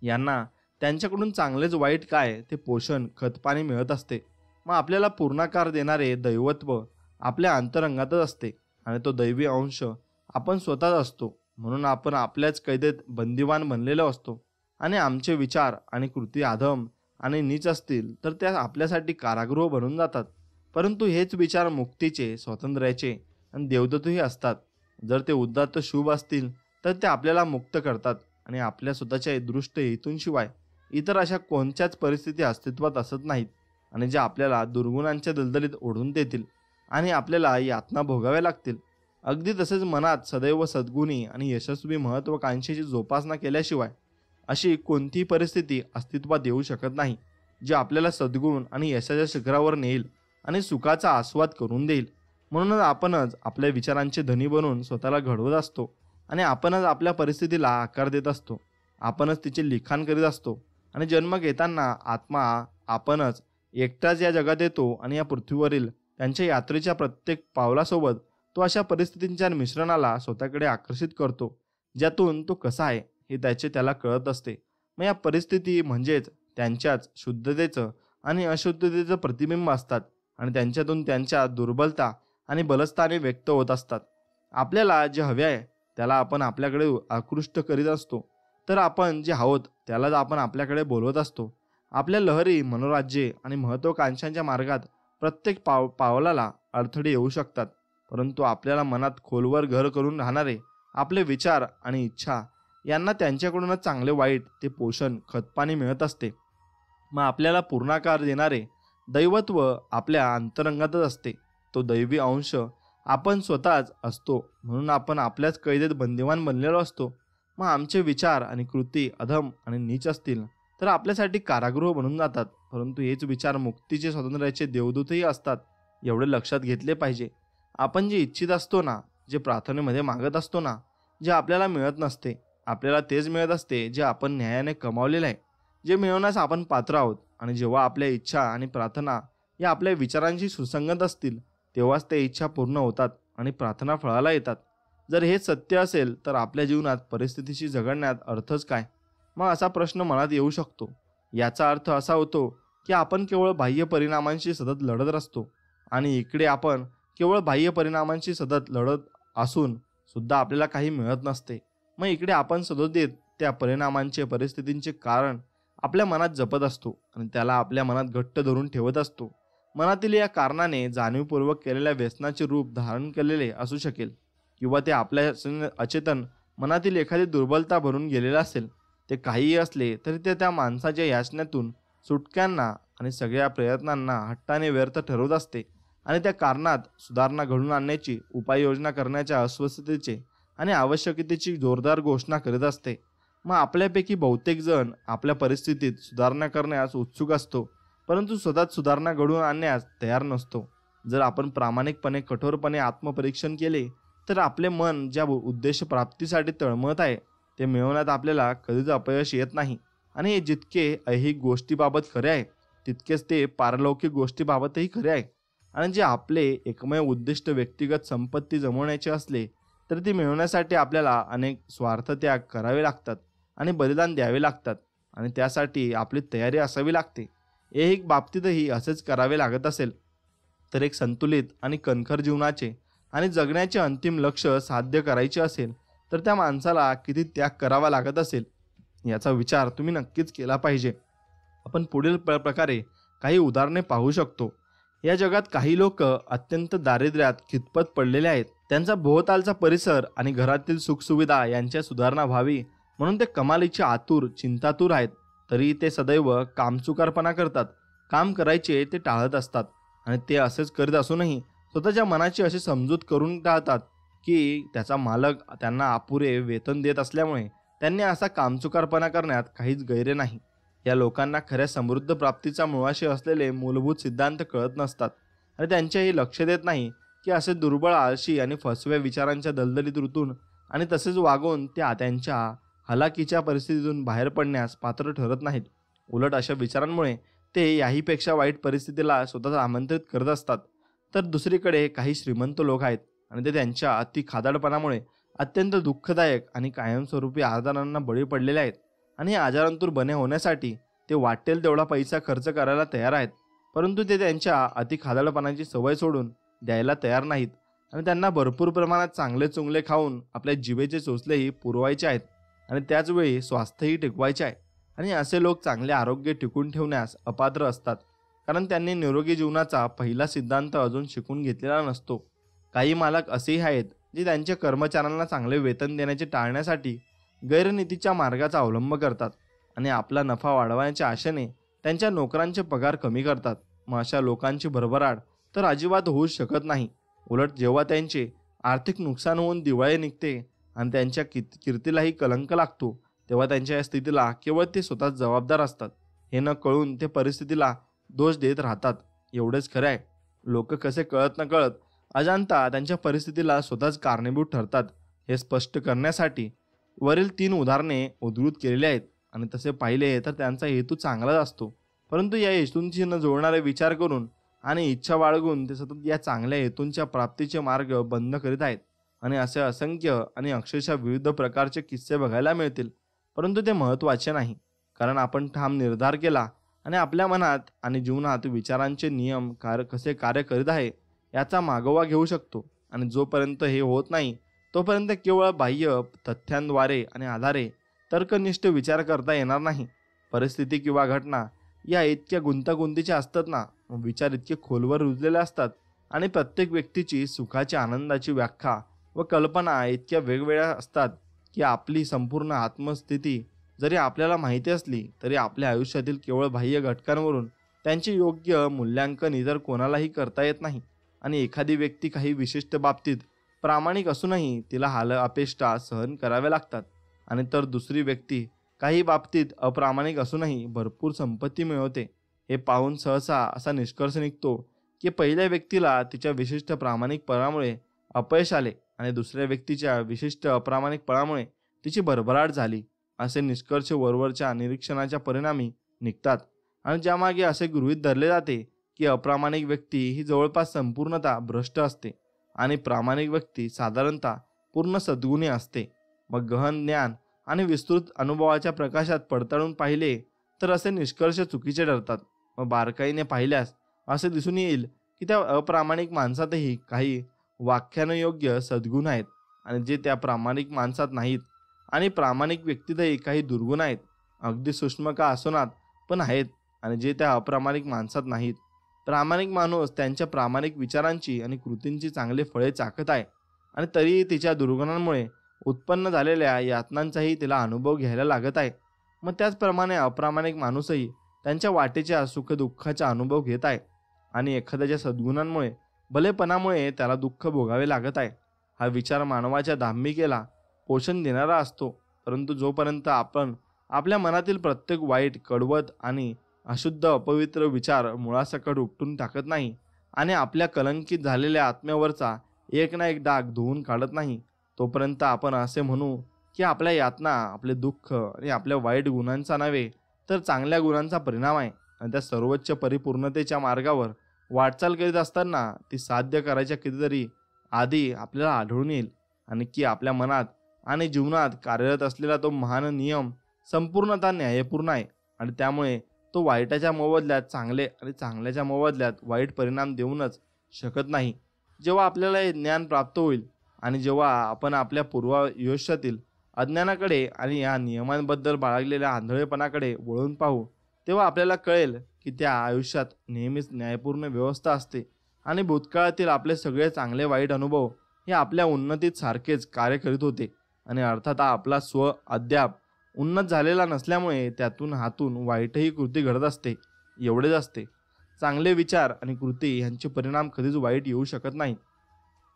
यांना त्यांच्याकडून चांगलेच वाईट काय ते पोषण, खतपाणी मिळत असते. मग आपल्याला पूर्णाकार देणारे दैवत्व आपल्या अंतरंगातच असते आणि तो दैवी अंश आपण स्वतःच असतो. म्हणून आपण आपल्याच कैदेत बंदिवान बनलेलो असतो आणि आमचे विचार आणि कृती अधम आणि नीच असतील तर त्या आपल्यासाठी कारागृह बनून जातात. परंतु हेच विचार मुक्तीचे, स्वातंत्र्याचे आणि देवदत्तही असतात. जर ते उदात्त शुभ असतील तर ते आपल्याला मुक्त करतात आणि आपल्या स्वतःच्या दृष्ट हेतूंशिवाय इतर अशा कोणत्याच परिस्थिती अस्तित्वात असत नाहीत आणि ज्या आपल्याला दुर्गुणांच्या दलदलीत ओढून देतील आणि आपल्याला यातना भोगाव्या लागतील. अगदी तसेच मनात सदैव सद्गुणी आणि यशस्वी महत्त्वाकांक्षेची जोपासना केल्याशिवाय अशी कोणतीही परिस्थिती अस्तित्वात येऊ शकत नाही जी आपल्याला सद्गुण आणि यशाच्या शिखरावर नेईल आणि सुखाचा आस्वाद करून देईल. म्हणूनच आपणच आपल्या विचारांचे धनी बनून स्वतःला घडवत असतो आणि आपणच आपल्या परिस्थितीला आकार देत असतो. आपणच तिचे लिखाण करीत असतो आणि जन्म घेताना आत्मा आपणच एकटाच या जगात येतो आणि या पृथ्वीवरील त्यांच्या यात्रेच्या प्रत्येक पावलासोबत तो अशा परिस्थितींच्या मिश्रणाला स्वतःकडे आकर्षित करतो ज्यातून तो कसा आहे हे त्याला कळत असते. मग या परिस्थिती म्हणजेच त्यांच्याच शुद्धतेचं आणि अशुद्धतेचं प्रतिबिंब असतात आणि त्यांच्यातून त्यांच्या दुर्बलता आणि बलस्थाने व्यक्त होत असतात. आपल्याला जे हवे आहे त्याला आपण आपल्याकडे आकृष्ट करीत असतो, तर आपण जे आहोत त्यालाच आपण आपल्याकडे बोलवत असतो. आपल्या लहरी, मनोराज्ये आणि महत्त्वाकांक्षांच्या मार्गात प्रत्येक पावलाला अडथळे येऊ शकतात, परंतु आपल्याला मनात खोलवर घर करून राहणारे आपले विचार आणि इच्छा यांना त्यांच्याकडूनच चांगले वाईट ते पोषण, खतपाणी मिळत असते. मग आपल्याला पूर्णाकार देणारे दैवत्व आपल्या अंतरंगातच असते. तो दैवी अंश आपण स्वतःच असतो. म्हणून आपण आपल्याच कैदेत बंदिवान बनलेलो असतो. मग आमचे विचार आणि कृती अधम आणि नीच असतील तर आपल्यासाठी कारागृह बनून जातात, परंतु हेच विचार मुक्तीचे, स्वातंत्र्याचे देवदूतही असतात. एवढे लक्षात घेतले पाहिजे. आपण जे इच्छित असतो ना, जे प्रार्थनेमध्ये मागत असतो ना, जे आपल्याला मिळत नसते, आपल्याला तेच मिळत असते जे आपण न्यायाने कमावलेले आहे, जे मिळवण्यास आपण पात्र आहोत. आणि जेव्हा आपल्या इच्छा आणि प्रार्थना या आपल्या विचारांशी सुसंगत असतील तेव्हाच त्या इच्छा पूर्ण होतात आणि प्रार्थना फळाला येतात. जर हे सत्य असेल तर आपल्या जीवनात परिस्थितीशी झगडण्यात अर्थच काय? मग असा प्रश्न मनात येऊ शकतो. याचा अर्थ असा होतो की आपण केवळ बाह्य परिणामांशी सतत लढत असतो आणि इकडे आपण केवळ बाह्य परिणामांशी सतत लढत असून सुद्धा आपल्याला काही मिळत नसते. मग इकडे आपण सदोदित त्या परिणामांचे, परिस्थितींचे कारण आपल्या मनात जपत असतो आणि त्याला आपल्या मनात घट्ट धरून ठेवत असतो. मनातील या कारणाने जाणीवपूर्वक केलेल्या व्यसनाचे रूप धारण केलेले असू शकेल किंवा ते आपल्या अचेतन मनातील एखादी दुर्बलता भरून गेलेला असेल. ते काहीही असले तरी ते त्या माणसाच्या याचनेतून सुटक्यांना आणि सगळ्या प्रयत्नांना हट्टाने व्यर्थ ठरवत असते आणि त्या कारणात सुधारणा घडून आणण्याची उपाययोजना करण्याच्या अस्वस्थतेचे आणि आवश्यकतेची जोरदार घोषणा करीत असते. मग आपल्यापैकी बहुतेक जण आपल्या परिस्थितीत सुधारणा करण्यास उत्सुक असतो, परंतु स्वतःच सुधारणा घडवून आणण्यास तयार नसतो. जर आपण प्रामाणिकपणे, कठोरपणे आत्मपरीक्षण केले तर आपले मन ज्या उद्देश प्राप्तीसाठी तळमळत आहे ते मिळवण्यात आपल्याला कधीच अपयश येत नाही. आणि हे जितके ऐहिक गोष्टीबाबत खरे आहे तितकेच ते पारलौकिक गोष्टीबाबतही खरे आहे. आणि जे आपले एकमेव उद्दिष्ट व्यक्तिगत संपत्ती जमवण्याचे असले तर ती मिळवण्यासाठी आपल्याला अनेक स्वार्थत्याग करावे लागतात आणि बलिदान द्यावे लागतात आणि त्यासाठी आपली तयारी असावी लागते. ऐहिक बाबतीतही असेच करावे लागत असेल तर एक संतुलित आणि कणखर जीवनाचे आणि जगण्याचे अंतिम लक्ष साध्य करायचे असेल तर त्या माणसाला किती त्याग करावा लागत असेल याचा विचार तुम्ही नक्कीच केला पाहिजे. आपण पुढील प्रकारे काही उदाहरणे पाहू शकतो. या जगात काही लोक अत्यंत दारिद्र्यात खितपत पडलेले आहेत. त्यांचा भोवतालचा परिसर आणि घरातील सुखसुविधा यांच्या सुधारणा व्हावी म्हणून ते कमालीचे आतुर चिंतातूर आहेत. तरी ते सदैव कामचुकारपणा करतात. काम करायचे ते टाळत असतात आणि ते असेच करीत असूनही स्वतःच्या मनाची अशी समजूत करून टाळतात की त्याचा मालक त्यांना अपुरे वेतन देत असल्यामुळे त्यांनी असा कामचुकारपणा करण्यात काहीच गैर नाही. या लोकांना खऱ्या समृद्ध प्राप्तीचा मुळाशी असलेले मूलभूत सिद्धांत कळत नसतात आणि त्यांचेही लक्ष देत नाही की असे दुर्बळ आळशी आणि फसव्या विचारांच्या दलदलीत ऋतून आणि तसेच वागून त्या त्यांच्या हलाखीच्या परिस्थितीतून बाहेर पडण्यास पात्र ठरत नाहीत. उलट अशा विचारांमुळे ते याहीपेक्षा वाईट परिस्थितीला स्वतःच आमंत्रित करत असतात. तर दुसरीकडे काही श्रीमंत लोक आहेत आणि ते त्यांच्या अति खादाडपणामुळे अत्यंत दुःखदायक आणि कायमस्वरूपी आजारांना बळी पडलेले आहेत आणि आजारांतून बरे होण्यासाठी ते वाटेल तेवढा पैसा खर्च करायला तयार आहेत. परंतु ते त्यांच्या अति खादाडपणाची सवय सोडून द्यायला तयार नाहीत आणि त्यांना भरपूर प्रमाणात चांगले चुंगले खाऊन आपल्या जिभेचे चोचलेही पुरवायचे आहेत आणि त्याचवेळी स्वास्थ्यही टिकवायचे आहे. आणि असे लोक चांगले आरोग्य टिकून ठेवण्यास अपात्र असतात कारण त्यांनी निरोगी जीवनाचा पहिला सिद्धांत अजून शिकून घेतलेला नसतो. काही मालक असेही आहेत जे त्यांच्या कर्मचाऱ्यांना चांगले वेतन देण्याचे टाळण्यासाठी गैरनीतीच्या मार्गाचा अवलंब करतात आणि आपला नफा वाढवण्याच्या आशेने त्यांच्या नोकरांचे पगार कमी करतात. मग अशा लोकांची भरभराट तर अजिबात होऊ शकत नाही. उलट जेव्हा त्यांचे आर्थिक नुकसान होऊन दिवाळी निघते आणि त्यांच्या कीर्तीलाही कलंक लागतो तेव्हा त्यांच्या या स्थितीला केवळ ते स्वतः जबाबदार असतात. हे न कळून ते परिस्थितीला दोष देत राहतात. एवढेच खरे आहे, लोक कसे कळत न कळत अजाणता त्यांच्या परिस्थितीला स्वतःच कारणीभूत ठरतात. हे स्पष्ट करण्यासाठी वरील 3 उदाहरणे उद्धृत केलेली आहेत आणि तसे पाहिले तर त्यांचा हेतू चांगलाच असतो. परंतु या हेतूंशी न जोडणारे विचार करून आणि इच्छा बाळगून ते सतत या चांगल्या हेतूंच्या प्राप्तीचे मार्ग बंद करीत आहेत. आणि असे असंख्य आणि अक्षरशः विविध प्रकारचे किस्से बघायला मिळतील. परंतु ते महत्त्वाचे नाही, कारण आपण ठाम निर्धार केला आणि आपल्या मनात आणि जीवनात विचारांचे नियम कसे कार्य करीत आहे याचा मागोवा घेऊ शकतो. आणि जोपर्यंत हे होत नाही तोपर्यंत केवळ बाह्य तथ्यांद्वारे आणि आधारे तर्कनिष्ठ विचार करता येणार नाही. परिस्थिती किंवा घटना या इतक्या गुंतागुंतीच्या असतात ना, विचार इतके खोलवर रुजलेले असतात आणि प्रत्येक व्यक्तीची सुखाची आनंदाची व्याख्या व कल्पना इतक्या वेगवेगळ्या असतात की आपली संपूर्ण आत्मस्थिती जरी आपल्याला माहिती असली तरी आपल्या आयुष्यातील केवळ बाह्य घटकांवरून त्यांचे योग्य मूल्यांकन इतर कोणालाही करता येत नाही. आणि एखादी व्यक्ती काही विशिष्ट बाबतीत प्रामाणिक असूनही तिला अपेष्टा सहन कराव्या लागतात आणि तर दुसरी व्यक्ती काही बाबतीत अप्रामाणिक असूनही भरपूर संपत्ती मिळवते. हे पाहून सहसा असा निष्कर्ष निघतो की पहिल्या व्यक्तीला तिच्या विशिष्ट प्रामाणिकपणामुळे अपयश आले आणि दुसऱ्या व्यक्तीच्या विशिष्ट अप्रामाणिकपणामुळे तिची भरभराट झाली. असे निष्कर्ष वरवरच्या निरीक्षणाच्या परिणामी निघतात आणि ज्यामागे असे गृहीत धरले जाते की अप्रामाणिक व्यक्ती ही जवळपास संपूर्णतः भ्रष्ट असते आणि प्रामाणिक व्यक्ती साधारणतः पूर्ण सद्गुणी असते. मग गहन ज्ञान आणि विस्तृत अनुभवाच्या प्रकाशात पडताळून पाहिले तर असे निष्कर्ष चुकीचे ठरतात. व बारकाईने पाहिल्यास असे दिसून येईल की त्या अप्रामाणिक माणसातही काही व्याख्यानयोग्य सद्गुण आहेत आणि जे त्या प्रामाणिक माणसात नाहीत आणि प्रामाणिक व्यक्तीतही काही दुर्गुण आहेत. अगदी सूक्ष्म का असोनात पण आहेत आणि जे त्या अप्रामाणिक माणसात नाहीत. प्रामाणिक माणूस त्यांच्या प्रामाणिक विचारांची आणि कृतींची चांगले फळे चाखत आहे आणि तरीही तिच्या दुर्गुणांमुळे उत्पन्न झालेल्या यातनांचाही तिला अनुभव घ्यायला लागत आहे. मग त्याचप्रमाणे अप्रामाणिक माणूसही त्यांच्या वाटेच्या सुखदुःखाचा अनुभव घेत आहे आणि एखाद्याच्या सद्गुणांमुळे भलेपणामुळे त्याला दुःख भोगावे लागत आहे. हा विचार मानवाच्या दांभिकेला पोषण देणारा असतो. परंतु जोपर्यंत आपण आपल्या मनातील प्रत्येक वाईट कडवट आणि अशुद्ध अपवित्र विचार मुळासकट उपटून टाकत नाही आणि आपल्या कलंकित झालेल्या आत्म्यावरचा एक ना एक डाग धुवून काढत नाही, तोपर्यंत आपण असे म्हणू की आपल्या यातना, आपले दुःख आणि आपल्या वाईट गुणांचा नव्हे तर चांगल्या गुणांचा परिणाम आहे. आणि त्या सर्वोच्च परिपूर्णतेच्या मार्गावर वाटचाल करीत असताना ती साध्य करायच्या कितीतरी आधी आपल्याला आढळून येईल, आणि की आपल्या मनात आणि जीवनात कार्यरत असलेला तो महान नियम संपूर्णतः न्यायपूर्ण आहे, आणि त्यामुळे तो वाईटाच्या मोबदल्यात चांगले आणि चांगल्याच्या मोबदल्यात वाईट परिणाम देऊनच शकत नाही. जेव्हा आपल्याला हे ज्ञान प्राप्त होईल आणि जेव्हा आपण आपल्या पूर्वायुष्यातील अज्ञानाकडे आणि या नियमांबद्दल बाळगलेल्या आंधळेपणाकडे वळून पाहू, तेव्हा आपल्याला कळेल की त्या आयुष्यात नेहमीच न्यायपूर्ण व्यवस्था असते, आणि भूतकाळातील आपले सगळे चांगले वाईट अनुभव हे आपल्या उन्नतीत सारखेच कार्य करीत होते. आणि अर्थात आपला स्व अद्याप उन्नत झालेला नसल्यामुळे त्यातून हातून वाईटही कृती घडत असते. एवढेच असते. चांगले विचार आणि कृती यांचे परिणाम कधीच वाईट येऊ शकत नाहीत,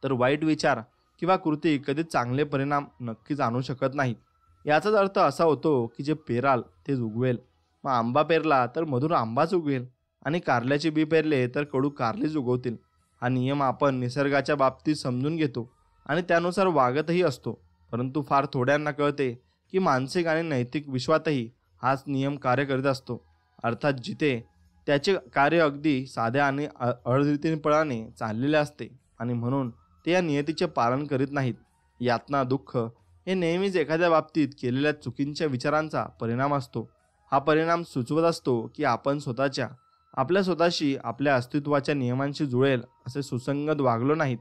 तर वाईट विचार किंवा कृती कधीच चांगले परिणाम नक्कीच आणू शकत नाहीत. याचाच अर्थ असा होतो की जे पेराल तेच उगवेल. मग आंबा पेरला तर मधुर आंबाच उगवेल, आणि कारल्याचे बी पेरले तर कडू कारलीच उगवतील. हा नियम आपण निसर्गाच्या बाबतीत समजून घेतो आणि त्यानुसार वागतही असतो, परंतु फार थोड्यांना कळते की मानसिक आणि नैतिक विश्वातही हाच नियम कार्य करीत असतो. अर्थात जिथे त्याचे कार्य अगदी साध्या आणि अळरीतीपणाने चाललेले असते, आणि म्हणून ते या नियतीचे पालन करीत नाहीत. यातना, दुःख हे नेहमीच एखाद्या बाबतीत केलेल्या चुकींच्या विचारांचा परिणाम असतो. हा परिणाम सुचवत असतो की आपण आपल्या स्वतःशी, आपल्या अस्तित्वाच्या नियमांशी जुळेल असे सुसंगत वागलो नाहीत,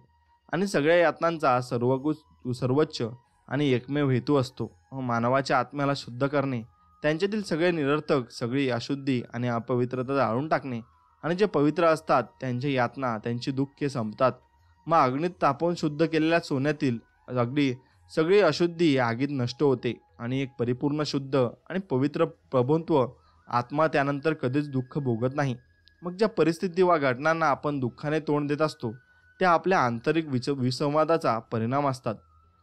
आणि सगळ्या यातनांचा सर्वोच्च आणि एकमेव हेतू असतो मानवाच्या आत्म्याला शुद्ध करणे, त्यांच्यातील सगळे निरर्थक, सगळी अशुद्धी आणि अपवित्रता जाळून टाकणे, आणि जे पवित्र असतात त्यांची यातना, त्यांची दुःखे संपतात. मग अग्नीत तापवून शुद्ध केलेल्या सोन्यातील अगदी सगळी अशुद्धी आगीत नष्ट होते, आणि एक परिपूर्ण शुद्ध आणि पवित्र प्रभुत्व आत्मा त्यानंतर कधीच दुःख भोगत नाही. मग ज्या परिस्थिती वा घटनांना आपण दुःखाने तोंड देत असतो त्या आपल्या आंतरिक विसंवादाचा परिणाम असतात,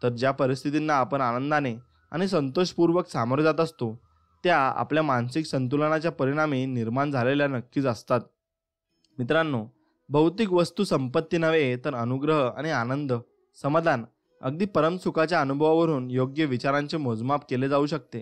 तर ज्या परिस्थितींना आपण आनंदाने आणि संतोषपूर्वक सामोरे जात असतो त्या आपल्या मानसिक संतुलनाच्या परिणामी निर्माण झालेल्या नक्कीच असतात. मित्रांनो, भौतिक वस्तू संपत्ती नव्हे तर अनुग्रह आणि आनंद, समाधान, अगदी परमसुखाच्या अनुभवावरून योग्य विचारांचे मोजमाप केले जाऊ शकते.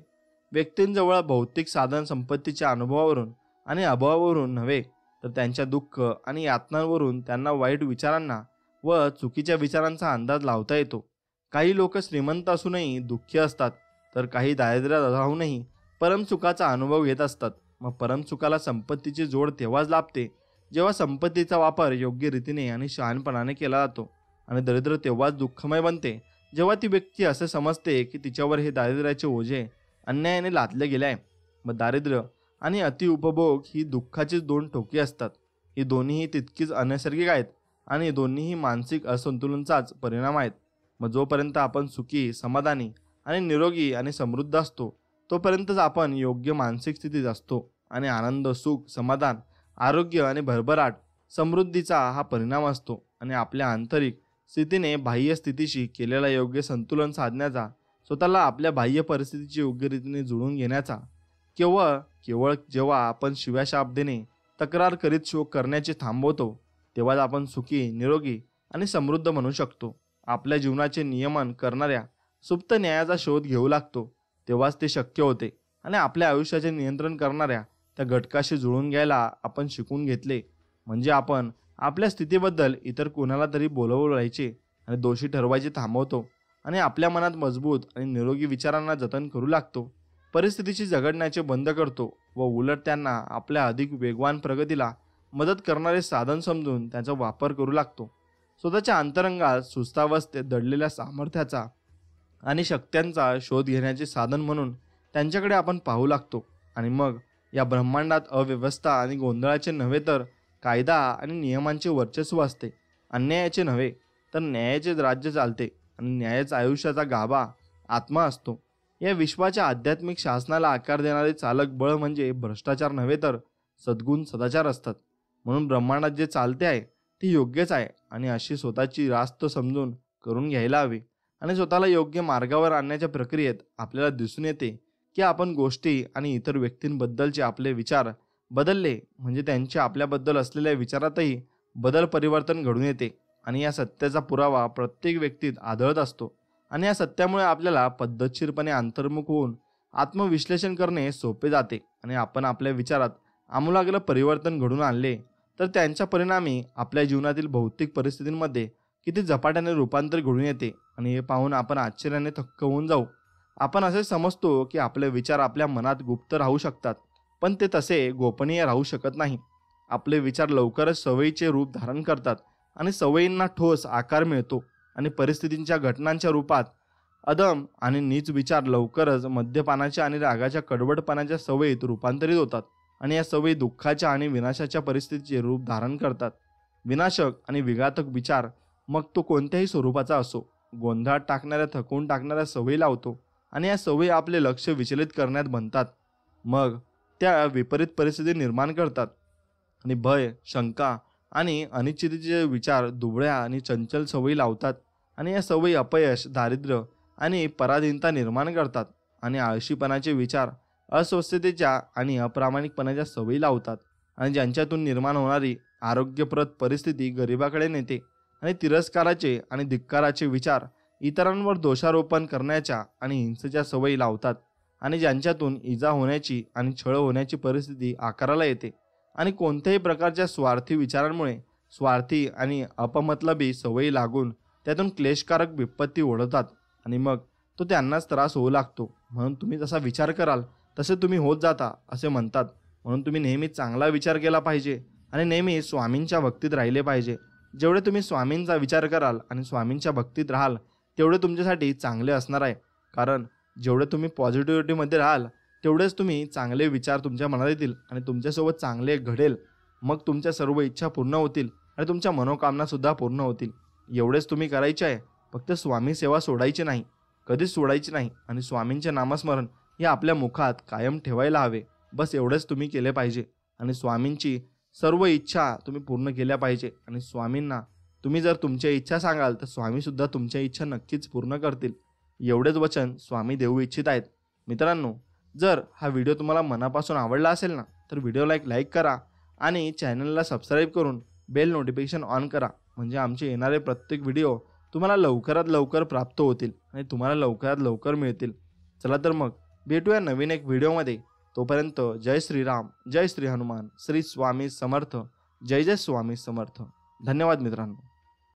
व्यक्तींजवळ भौतिक साधन संपत्तीच्या अनुभवावरून आणि अभावावरून नव्हे, तर त्यांच्या दुःख आणि यातनांवरून त्यांना वाईट विचारांना व चुकीच्या विचारांचा अंदाज लावता येतो. काही लोक श्रीमंत असूनही दुःखी असतात, तर काही दारिद्र्यात राहूनही परमसुखाचा अनुभव घेत असतात. मग परमसुखाला संपत्तीची जोड तेव्हाच लाभते जेव्हा संपत्तीचा वापर योग्य रीतीने आणि शहाणपणाने केला जातो, आणि दरिद्र तेव्हाच दुःखमय बनते जेव्हा ती व्यक्ती असे समजते की तिच्यावर हे दारिद्र्याचे ओझे अन्यायाने लादले गेले आहे. मग दारिद्र्य आणि अतिउपभोग ही दुःखाचीच दोन टोकी असतात. ही दोन्हीही तितकीच अनैसर्गिक आहेत, आणि दोन्हीही मानसिक असंतुलनाचाच परिणाम आहेत. मग जोपर्यंत आपण सुखी, समाधानी आणि निरोगी आणि समृद्ध असतो तोपर्यंतच आपण योग्य मानसिक स्थितीत असतो, आणि आनंद, सुख, समाधान, आरोग्य आणि भरभराट, समृद्धीचा हा परिणाम असतो. आणि आपल्या आंतरिक स्थितीने बाह्य स्थितीशी केलेला योग्य संतुलन साधण्याचा, स्वतःला आपल्या बाह्य परिस्थितीची योग्य रीतीने जुळवून घेण्याचा, केवळ केवळ जेव्हा आपण शिव्याशाप देणे, तक्रार करीत शोक करण्याचे थांबवतो तेव्हाच आपण सुखी, निरोगी आणि समृद्ध म्हणू शकतो. आपल्या जीवनाचे नियमन करणाऱ्या सुप्त न्यायाचा शोध घेऊ लागतो तेव्हाच ते शक्य होते, आणि आपल्या आयुष्याचे नियंत्रण करणाऱ्या त्या घटकाशी जुळून घ्यायला आपण शिकून घेतले म्हणजे आपण आपल्या स्थितीबद्दल इतर कोणाला तरी बोलवायचे आणि दोषी ठरवायचे थांबवतो, आणि आपल्या मनात मजबूत आणि निरोगी विचारांना जतन करू लागतो. परिस्थितीशी झगडण्याचे बंद करतो व उलट त्यांना आपल्या अधिक वेगवान प्रगतीला मदत करणारे साधन समजून त्याचा वापर करू लागतो. स्वतःच्या अंतरंगात सुस्तावस्थेत दडलेल्या सामर्थ्याचा आणि शक्त्यांचा शोध घेण्याचे साधन म्हणून त्यांच्याकडे आपण पाहू लागतो. आणि मग या ब्रह्मांडात अव्यवस्था आणि गोंधळाचे नव्हे तर कायदा आणि नियमांचे वर्चस्व असते. अन्यायाचे नव्हे तर न्यायाचे राज्य चालते, आणि न्यायाचा आयुष्याचा गाभा आत्मा असतो. या विश्वाच्या आध्यात्मिक शासनाला आकार देणारे चालक बळ म्हणजे भ्रष्टाचार नव्हे तर सद्गुण, सदाचार असतात. म्हणून ब्रह्मांडात जे चालते आहे ते योग्यच आहे, आणि अशी स्वतःची रास्त समजून करून घ्यायला हवी. आणि स्वतःला योग्य मार्गावर आणण्याच्या प्रक्रियेत आपल्याला दिसून येते की आपण गोष्टी आणि इतर व्यक्तींबद्दलचे आपले विचार बदलले म्हणजे त्यांचे आपल्याबद्दल असलेल्या विचारातही परिवर्तन घडून येते. आणि या सत्याचा पुरावा प्रत्येक व्यक्तीत आढळत असतो. आणि या सत्यामुळे आपल्याला पद्धतशीरपणे अंतर्मुख होऊन आत्मविश्लेषण करणे सोपे जाते. आणि आपण आपल्या विचारात आमूलाग्र परिवर्तन घडवून आणले तर त्यांच्या परिणामी आपल्या जीवनातील भौतिक परिस्थितींमध्ये किती झपाट्याने रूपांतर घडून येते. आणि हे पाहून आपण आश्चर्याने थक्क होऊन जाऊ. आपण असे समजतो की आपले विचार आपल्या मनात गुप्त राहू शकतात, पण ते तसे गोपनीय राहू शकत नाही. आपले विचार लवकरच सवयीचे रूप धारण करतात आणि सवयींना ठोस आकार मिळतो. आणि परिस्थितींच्या घटनांच्या रूपात अदम आणि नीच विचार लवकरच मद्यपानाच्या आणि रागाच्या कडवटपणाच्या सवयीत रूपांतरित होतात. आणि या सवयी दुःखाच्या आणि विनाशाच्या परिस्थितीचे रूप धारण करतात. विनाशक आणि विघातक विचार, मग तो कोणत्याही स्वरूपाचा असो, गोंधळात टाकणाऱ्या, थकवून टाकणाऱ्या सवयी लावतो. आणि या सवयी आपले लक्ष विचलित करण्यात बनतात. मग त्या विपरीत परिस्थिती निर्माण करतात. आणि भय, शंका आणि अनिश्चिततेचे विचार दुबळ्या आणि चंचल सवयी लावतात. आणि या सवयी अपयश, दारिद्र्य आणि पराधीनता निर्माण करतात. आणि आळशीपणाचे विचार अस्वस्थतेच्या आणि अप्रामाणिकपणाच्या सवयी लावतात. आणि ज्यांच्यातून निर्माण होणारी आरोग्यप्रद परिस्थिती गरिबाकडे नेते. आणि तिरस्काराचे आणि धिक्काराचे विचार इतरांवर दोषारोपण करण्याच्या आणि हिंसेच्या सवयी लावतात. आणि ज्यांच्यातून इजा होण्याची आणि छळ होण्याची परिस्थिती आकाराला येते. आणि कोणत्याही प्रकारच्या स्वार्थी विचारांमुळे स्वार्थी आणि अपमतलबी सवयी लागून त्यातून क्लेशकारक विपत्ती ओढवतात. आणि मग तो त्यांनाच त्रास होऊ लागतो. म्हणून तुम्ही जसा विचार कराल तसे तुम्ही होत जाता असे म्हणतात. म्हणून तुम्ही नेहमी चांगला विचार केला पाहिजे आणि नेहमी स्वामींच्या भक्तीत राहिले पाहिजे. जेवढे तुम्ही स्वामींचा विचार कराल आणि स्वामींच्या भक्तीत राहाल तेवढे तुमच्यासाठी चांगले असणार आहे. कारण जेवढे तुम्ही पॉझिटिव्हिटीमध्ये राहाल तेवढेच तुम्ही चांगले विचार तुमच्या मनात येतील आणि तुमच्यासोबत चांगले घडेल. मग तुमच्या सर्व इच्छा पूर्ण होतील आणि तुमच्या मनोकामनासुद्धा पूर्ण होतील. एवढेच तुम्ही करायचे आहे. फक्त स्वामी सेवा सोडायची नाही, कधीच सोडायची नाही. आणि स्वामींचे नामस्मरण हे आपल्या मुखात कायम ठेवायला हवे. बस एवढंच तुम्ही केले पाहिजे. आणि स्वामींची सर्व इच्छा तुम्ही पूर्ण केल्या पाहिजे. आणि स्वामींना तुम्ही जर तुमच्या इच्छा सांगाल तर स्वामीसुद्धा तुमच्या इच्छा नक्कीच पूर्ण करतील. एवढेच वचन स्वामी देऊ इच्छित आहेत. मित्रांनो, जर हा व्हिडिओ तुम्हाला मनापासून आवडला असेल ना तर व्हिडिओला एक लाईक करा आणि चॅनलला सबस्क्राईब करून बेल नोटिफिकेशन ऑन करा. म्हणजे आमचे येणारे प्रत्येक व्हिडिओ तुम्हाला लवकरात लवकर प्राप्त होतील आणि तुम्हाला लवकरात लवकर मिळतील. चला तर मग भेटूया नवीन एक व्हिडिओमध्ये. तोपर्यंत जय श्रीराम, जय श्री हनुमान, श्री स्वामी समर्थ, जय जय स्वामी समर्थ. धन्यवाद मित्रांनो.